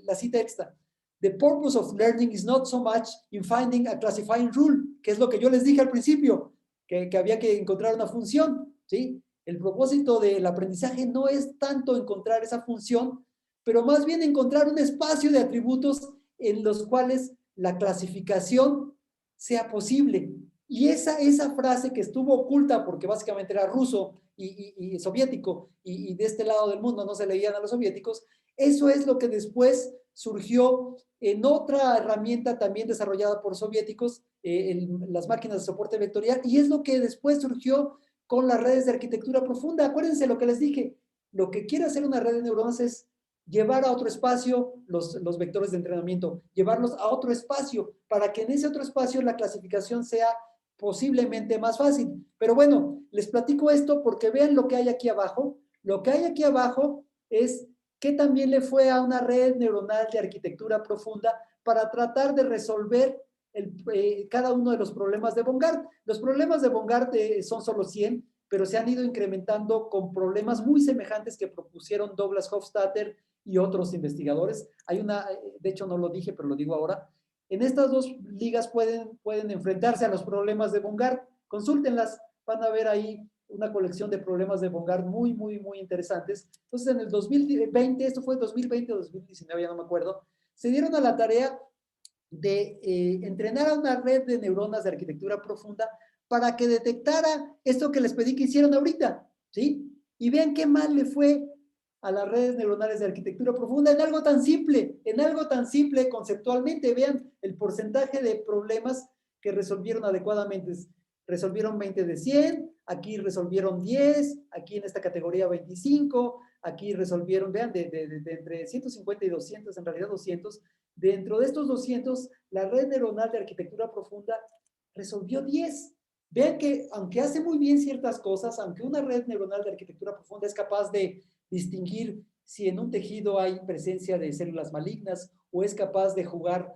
la cita esta. The purpose of learning is not so much in finding a classifying rule, que es lo que yo les dije al principio, que había que encontrar una función, ¿sí? El propósito del aprendizaje no es tanto encontrar esa función, pero más bien encontrar un espacio de atributos en los cuales la clasificación sea posible. Y esa frase que estuvo oculta porque básicamente era ruso y soviético, y de este lado del mundo no se leían a los soviéticos, Eso es lo que después surgió en otra herramienta también desarrollada por soviéticos, las máquinas de soporte vectorial, y es lo que después surgió con las redes de arquitectura profunda. Acuérdense lo que les dije, lo que quiere hacer una red de neuronas es llevar a otro espacio los vectores de entrenamiento, llevarlos a otro espacio, para que en ese otro espacio la clasificación sea posiblemente más fácil. Pero bueno, les platico esto porque vean lo que hay aquí abajo. Lo que hay aquí abajo es que también le fue a una red neuronal de arquitectura profunda para tratar de resolver cada uno de los problemas de Bongard. Los problemas de Bongard son solo 100, pero se han ido incrementando con problemas muy semejantes que propusieron Douglas Hofstadter y otros investigadores. Hay una, de hecho no lo dije, pero lo digo ahora. En estas dos ligas pueden enfrentarse a los problemas de Bongard. Consúltenlas, van a ver ahí una colección de problemas de Bongard muy, muy, muy interesantes. Entonces, en el 2020, esto fue 2020 o 2019, ya no me acuerdo, se dieron a la tarea de entrenar a una red de neuronas de arquitectura profunda para que detectara esto que les pedí que hicieran ahorita, ¿sí? Y vean qué mal le fue a las redes neuronales de arquitectura profunda en algo tan simple conceptualmente. Vean el porcentaje de problemas que resolvieron adecuadamente. Resolvieron 20 de 100, aquí resolvieron 10, aquí en esta categoría 25, aquí resolvieron, vean, de entre 150 y 200, en realidad 200. Dentro de estos 200, la red neuronal de arquitectura profunda resolvió 10. Vean que aunque hace muy bien ciertas cosas, aunque una red neuronal de arquitectura profunda es capaz de distinguir si en un tejido hay presencia de células malignas, o es capaz de jugar,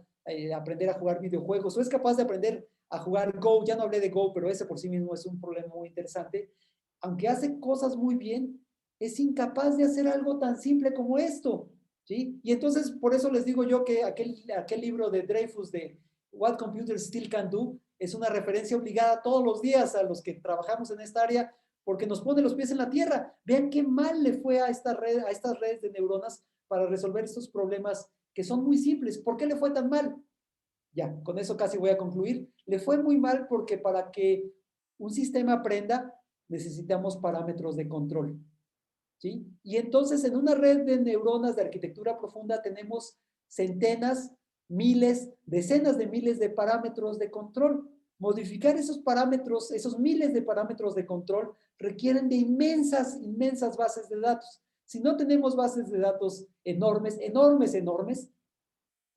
aprender a jugar videojuegos, o es capaz de aprender a jugar Go. Ya no hablé de Go, pero ese por sí mismo es un problema muy interesante. Aunque hace cosas muy bien, es incapaz de hacer algo tan simple como esto, ¿sí? Y entonces, por eso les digo yo que aquel libro de Dreyfus de What Computers Still Can Do es una referencia obligada todos los días a los que trabajamos en esta área, porque nos pone los pies en la tierra. Vean qué mal le fue a estas redes de neuronas para resolver estos problemas que son muy simples. ¿Por qué le fue tan mal? Ya, con eso casi voy a concluir. Le fue muy mal porque para que un sistema aprenda necesitamos parámetros de control, ¿sí? Y entonces en una red de neuronas de arquitectura profunda tenemos centenas, miles, decenas de miles de parámetros de control. Modificar esos parámetros, esos miles de parámetros de control, requieren de inmensas, inmensas bases de datos. Si no tenemos bases de datos enormes, enormes, enormes,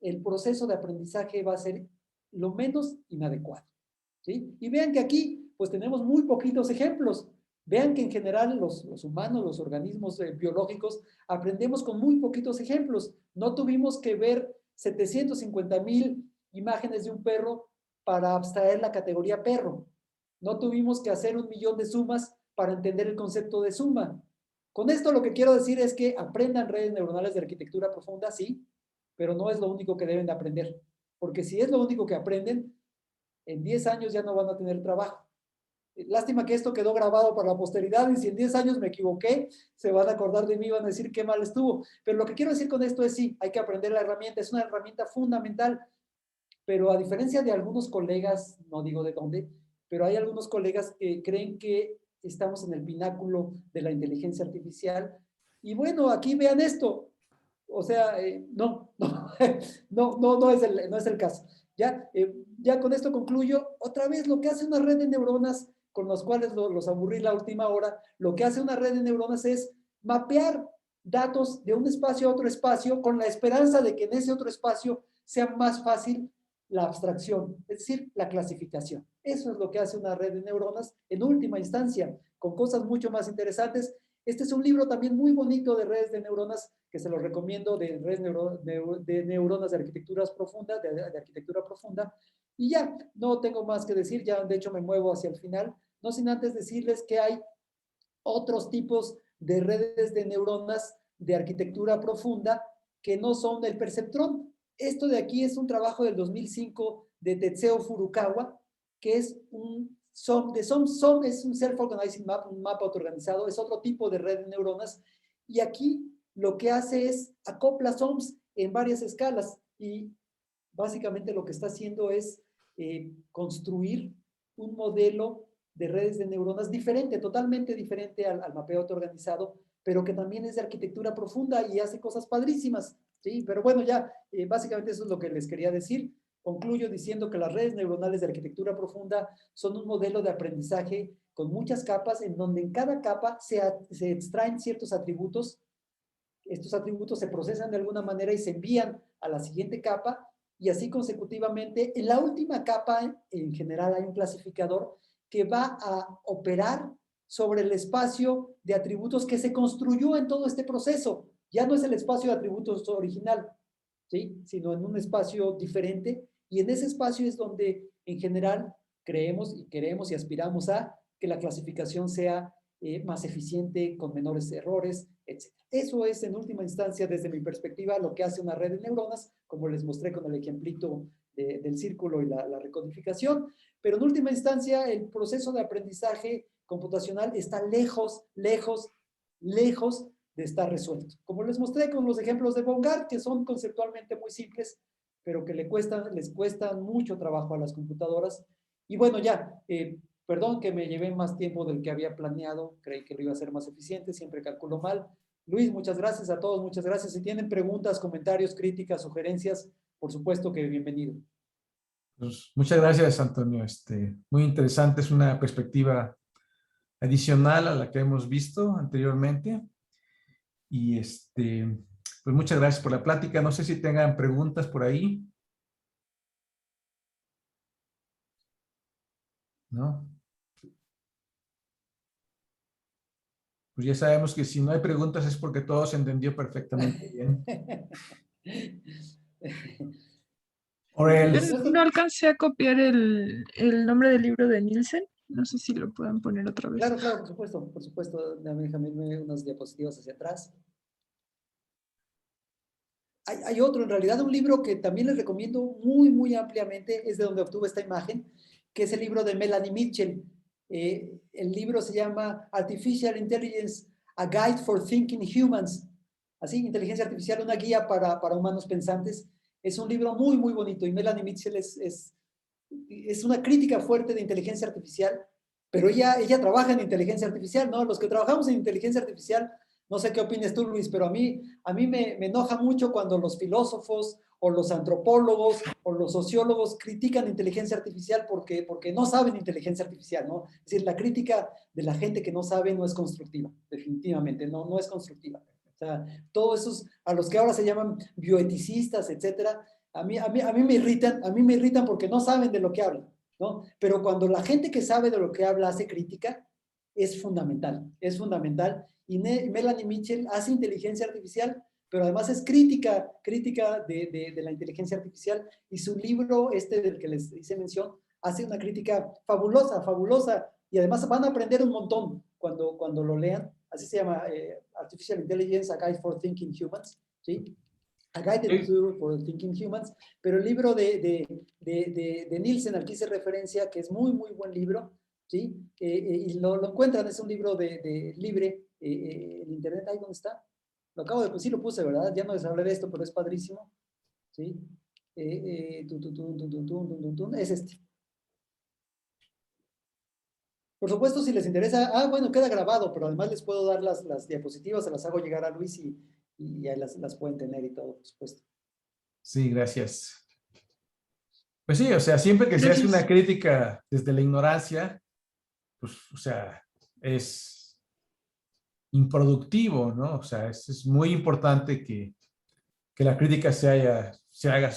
el proceso de aprendizaje va a ser lo menos inadecuado, ¿sí? Y vean que aquí, pues tenemos muy poquitos ejemplos. Vean que en general los humanos, los organismos biológicos, aprendemos con muy poquitos ejemplos. No tuvimos que ver 750,000 imágenes de un perro para abstraer la categoría perro. No tuvimos que hacer 1,000,000 de sumas para entender el concepto de suma. Con esto lo que quiero decir es que aprendan redes neuronales de arquitectura profunda, sí, pero no es lo único que deben de aprender. Porque si es lo único que aprenden, en 10 años ya no van a tener trabajo. Lástima que esto quedó grabado para la posteridad, y si en 10 años me equivoqué, se van a acordar de mí y van a decir qué mal estuvo. Pero lo que quiero decir con esto es sí, hay que aprender la herramienta, es una herramienta fundamental, pero a diferencia de algunos colegas, no digo de dónde, pero hay algunos colegas que creen que estamos en el pináculo de la inteligencia artificial. Y bueno, aquí vean esto. O sea, no, no, no es el caso. Ya, ya con esto concluyo. Otra vez, lo que hace una red de neuronas, con los cuales los aburrí la última hora, lo que hace una red de neuronas es mapear datos de un espacio a otro espacio con la esperanza de que en ese otro espacio sea más fácil la abstracción, es decir, la clasificación. Eso es lo que hace una red de neuronas en última instancia, con cosas mucho más interesantes. Este es un libro también muy bonito de redes de neuronas, que se lo recomiendo, de redes de neuronas de arquitecturas profundas, de arquitectura profunda. Y ya, no tengo más que decir, ya de hecho me muevo hacia el final, no sin antes decirles que hay otros tipos de redes de neuronas de arquitectura profunda que no son del perceptrón. Esto de aquí es un trabajo del 2005 de Tetsuo Furukawa, que es un SOM es un Self-Organizing Map, un mapa autoorganizado, es otro tipo de red de neuronas, y aquí lo que hace es acopla SOMs en varias escalas, y básicamente lo que está haciendo es construir un modelo de redes de neuronas diferente, totalmente diferente al mapeo autoorganizado, pero que también es de arquitectura profunda y hace cosas padrísimas, ¿sí? Pero bueno, ya, básicamente eso es lo que les quería decir. Concluyo diciendo que las redes neuronales de arquitectura profunda son un modelo de aprendizaje con muchas capas, en donde en cada capa se extraen ciertos atributos. Estos atributos se procesan de alguna manera y se envían a la siguiente capa, y así consecutivamente. En la última capa, en general, hay un clasificador que va a operar sobre el espacio de atributos que se construyó en todo este proceso. Ya no es el espacio de atributos original, ¿sí? Sino en un espacio diferente, y en ese espacio es donde, en general, creemos y queremos y aspiramos a que la clasificación sea más eficiente, con menores errores, etc. Eso es, en última instancia, desde mi perspectiva, lo que hace una red de neuronas, como les mostré con el ejemplito del círculo y la recodificación. Pero en última instancia, el proceso de aprendizaje computacional está lejos de estar resuelto. Como les mostré con los ejemplos de Bongard, que son conceptualmente muy simples, pero que les cuestan mucho trabajo a las computadoras. Y bueno, ya, perdón que me llevé más tiempo del que había planeado, creí que lo iba a hacer más eficiente, siempre calculo mal. Luis, muchas gracias a todos, muchas gracias. Si tienen preguntas, comentarios, críticas, sugerencias, por supuesto que bienvenido. Pues, muchas gracias, Antonio. Muy interesante, es una perspectiva adicional a la que hemos visto anteriormente. Y pues muchas gracias por la plática. No sé si tengan preguntas por ahí. ¿No? Pues ya sabemos que si no hay preguntas es porque todo se entendió perfectamente bien. Aurel. No alcancé a copiar el nombre del libro de Nielsen. No sé si lo puedan poner otra vez. Claro, claro, por supuesto, por supuesto. Déjame unas diapositivas hacia atrás. Hay otro, en realidad, un libro que también les recomiendo muy, muy ampliamente, es de donde obtuve esta imagen, que es el libro de Melanie Mitchell. El libro se llama Artificial Intelligence, A Guide for Thinking Humans. Así, Inteligencia Artificial, una guía para humanos pensantes. Es un libro muy, muy bonito, y Melanie Mitchell es una crítica fuerte de inteligencia artificial, pero ella trabaja en inteligencia artificial, ¿no? Los que trabajamos en inteligencia artificial, no sé qué opinas tú, Luis, pero a mí me enoja mucho cuando los filósofos o los antropólogos o los sociólogos critican inteligencia artificial porque no saben inteligencia artificial, ¿no? Es decir, la crítica de la gente que no sabe no es constructiva, definitivamente, no es constructiva. O sea, todos esos, a los que ahora se llaman bioeticistas, etcétera, a mí me irritan porque no saben de lo que hablan, ¿no? Pero cuando la gente que sabe de lo que habla hace crítica, es fundamental, es fundamental. Y Melanie Mitchell hace inteligencia artificial, pero además es crítica de la inteligencia artificial, y su libro, del que les hice mención, hace una crítica fabulosa, y además van a aprender un montón cuando lo lean. Así se llama, Artificial Intelligence, A Guide for Thinking Humans, ¿sí? A Guide for Thinking Humans. Pero el libro de Nielsen, al que hice referencia, que es muy, muy buen libro, ¿sí? Y lo encuentran, es un libro libre en internet. ¿Ahí dónde está? Lo acabo de, pues sí lo puse, ¿verdad? Ya no les hablé de esto, pero es padrísimo, ¿sí? Es este. Por supuesto, si les interesa, bueno, queda grabado, pero además les puedo dar las diapositivas, se las hago llegar a Luis y ahí las pueden tener y todo, por supuesto. Sí, gracias. Pues sí, o sea, siempre que se hace una crítica desde la ignorancia, pues, o sea, es improductivo, ¿no? O sea, es muy importante que la crítica se haga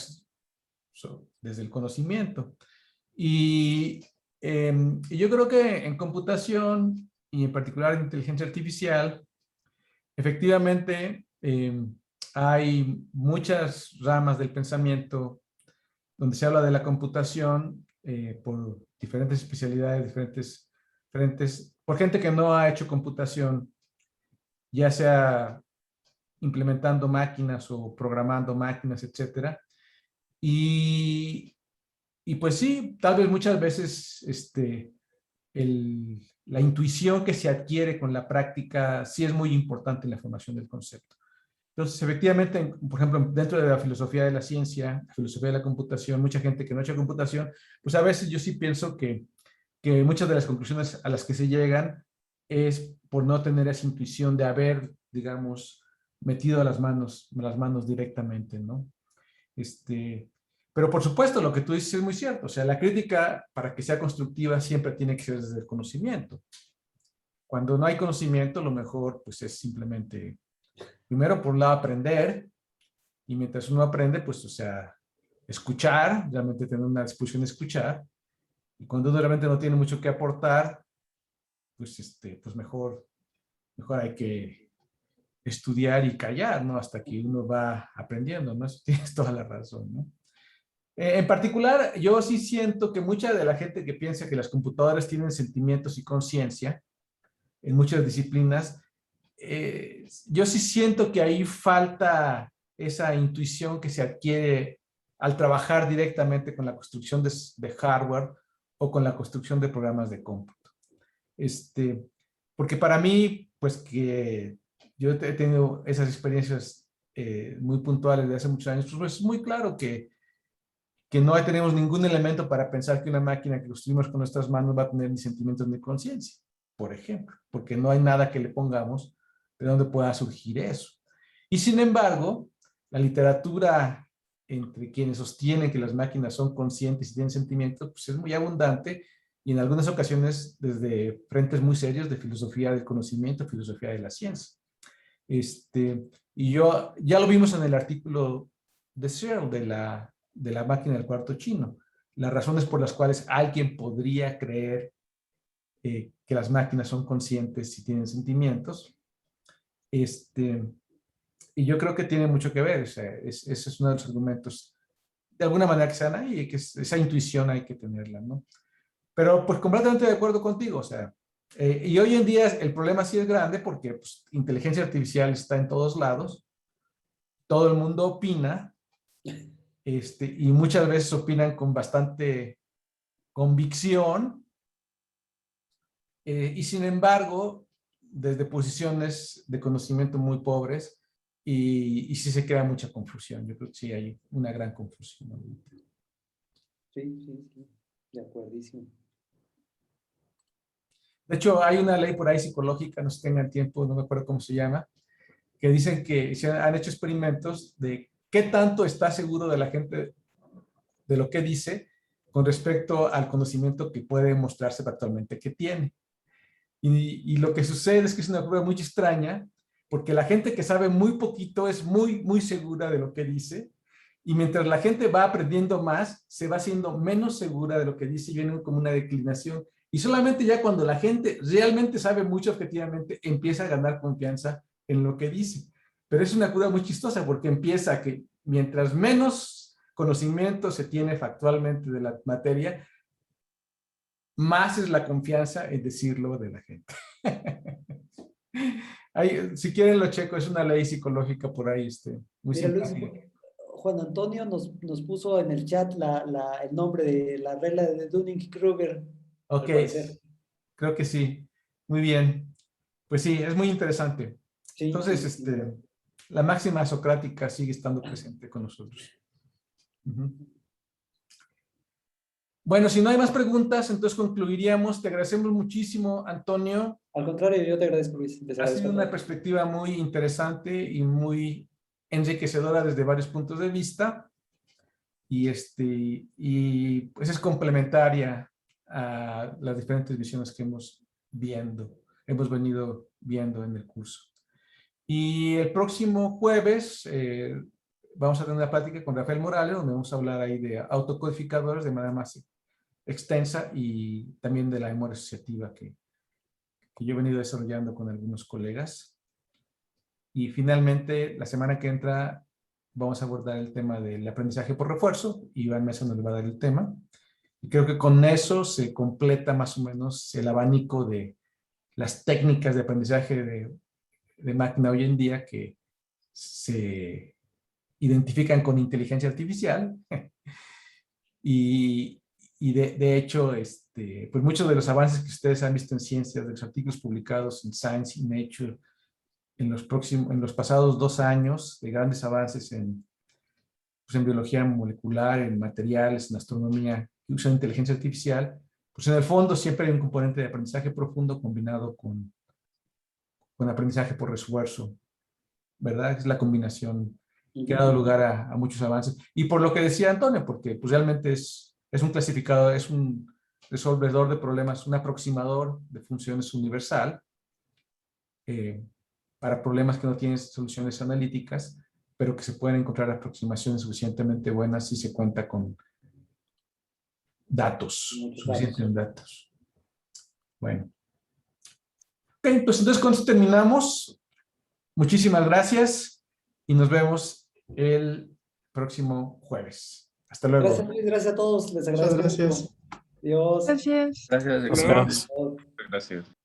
desde el conocimiento. Y yo creo que en computación, y en particular en inteligencia artificial, efectivamente hay muchas ramas del pensamiento donde se habla de la computación por diferentes especialidades, diferentes, por gente que no ha hecho computación, ya sea implementando máquinas o programando máquinas, etcétera. Y pues sí, tal vez muchas veces la intuición que se adquiere con la práctica sí es muy importante en la formación del concepto. Entonces, efectivamente, por ejemplo, dentro de la filosofía de la ciencia, la filosofía de la computación, mucha gente que no ha hecho computación, pues a veces yo sí pienso que muchas de las conclusiones a las que se llegan es por no tener esa intuición de haber digamos, metido a las manos directamente, ¿no? Pero por supuesto, lo que tú dices es muy cierto. O sea, la crítica, para que sea constructiva, siempre tiene que ser desde el conocimiento. Cuando no hay conocimiento, lo mejor, pues, es simplemente, primero, por un lado, aprender, y mientras uno aprende, pues, o sea, escuchar, realmente tener una disposición de escuchar, y cuando uno realmente no tiene mucho que aportar, pues, pues mejor hay que estudiar y callar, ¿no? Hasta que uno va aprendiendo, ¿no? Eso tienes toda la razón, ¿no? En particular, yo sí siento que mucha de la gente que piensa que las computadoras tienen sentimientos y conciencia, en muchas disciplinas, yo sí siento que ahí falta esa intuición que se adquiere al trabajar directamente con la construcción de hardware o con la construcción de programas de cómputo. Porque para mí, pues que yo he tenido esas experiencias muy puntuales de hace muchos años, pues es muy claro que no tenemos ningún elemento para pensar que una máquina que construimos con nuestras manos va a tener ni sentimientos ni conciencia, por ejemplo, porque no hay nada que le pongamos de donde pueda surgir eso. Y sin embargo, la literatura entre quienes sostienen que las máquinas son conscientes y tienen sentimientos, pues es muy abundante y en algunas ocasiones desde frentes muy serios de filosofía del conocimiento, filosofía de la ciencia. Y ya lo vimos en el artículo de Searle de la máquina del cuarto chino, las razones por las cuales alguien podría creer que las máquinas son conscientes y tienen sentimientos. Y yo creo que tiene mucho que ver, o sea, ese es uno de los argumentos, de alguna manera que sean ahí, que esa intuición hay que tenerla, ¿no? Pero pues completamente de acuerdo contigo, o sea, y hoy en día el problema sí es grande porque pues, inteligencia artificial está en todos lados, todo el mundo opina, y muchas veces opinan con bastante convicción, y sin embargo, desde posiciones de conocimiento muy pobres, y sí se crea mucha confusión. Yo creo que sí hay una gran confusión. Sí, de acuerdísimo. De hecho, hay una ley por ahí psicológica, no sé si tengan tiempo, no me acuerdo cómo se llama, que dicen que se han hecho experimentos de qué tanto está seguro de la gente de lo que dice con respecto al conocimiento que puede mostrarse actualmente que tiene. Y lo que sucede es que es una prueba muy extraña, porque la gente que sabe muy poquito es muy, muy segura de lo que dice, y mientras la gente va aprendiendo más, se va haciendo menos segura de lo que dice y viene como una declinación. Y solamente ya cuando la gente realmente sabe mucho objetivamente, empieza a ganar confianza en lo que dice. Pero es una curva muy chistosa porque empieza que mientras menos conocimiento se tiene factualmente de la materia, más es la confianza en decirlo de la gente. Si quieren lo checo, es una ley psicológica por ahí, muy Mira, Luis, simpática. Juan Antonio nos puso en el chat el nombre de la regla de Dunning-Kruger, Ok, al parecer. creo que sí. Muy bien. Pues sí, es muy interesante. Sí, Entonces, sí. la máxima socrática sigue estando presente con nosotros. Bueno, si no hay más preguntas, entonces concluiríamos. Te agradecemos muchísimo, Antonio. Al contrario, yo te agradezco, Luis. Les Ha sido agradezco a una todos. perspectiva muy interesante y muy enriquecedora desde varios puntos de vista. Y pues es complementaria a las diferentes visiones que hemos venido viendo en el curso. Y el próximo jueves vamos a tener una plática con Rafael Morales, donde vamos a hablar ahí de autocodificadores de manera más extensa y también de la memoria asociativa que yo he venido desarrollando con algunos colegas. Y finalmente, la semana que entra vamos a abordar el tema del aprendizaje por refuerzo. Iván Mesa nos va a dar el tema. Y creo que con eso se completa más o menos el abanico de las técnicas de aprendizaje de máquina hoy en día que se identifican con inteligencia artificial. y de hecho, pues muchos de los avances que ustedes han visto en ciencias, de los artículos publicados en Science y Nature, en los pasados 2 años, de grandes avances pues en biología molecular, en materiales, en astronomía, que usan inteligencia artificial, pues en el fondo siempre hay un componente de aprendizaje profundo combinado con aprendizaje por refuerzo, ¿verdad? Es la combinación que ha dado lugar a muchos avances. Y por lo que decía Antonio, porque pues, realmente es un clasificador, es un resolvedor de problemas, un aproximador de funciones universal para problemas que no tienen soluciones analíticas, pero que se pueden encontrar aproximaciones suficientemente buenas si se cuenta con datos, suficientes datos. Bueno. Ok, pues entonces con esto terminamos. Muchísimas gracias y nos vemos el próximo jueves. Hasta luego. Gracias, Luis. Gracias a todos. Les Muchas agradezco gracias. mucho. Adiós. Gracias. Gracias. Nos vemos. Adiós. Gracias.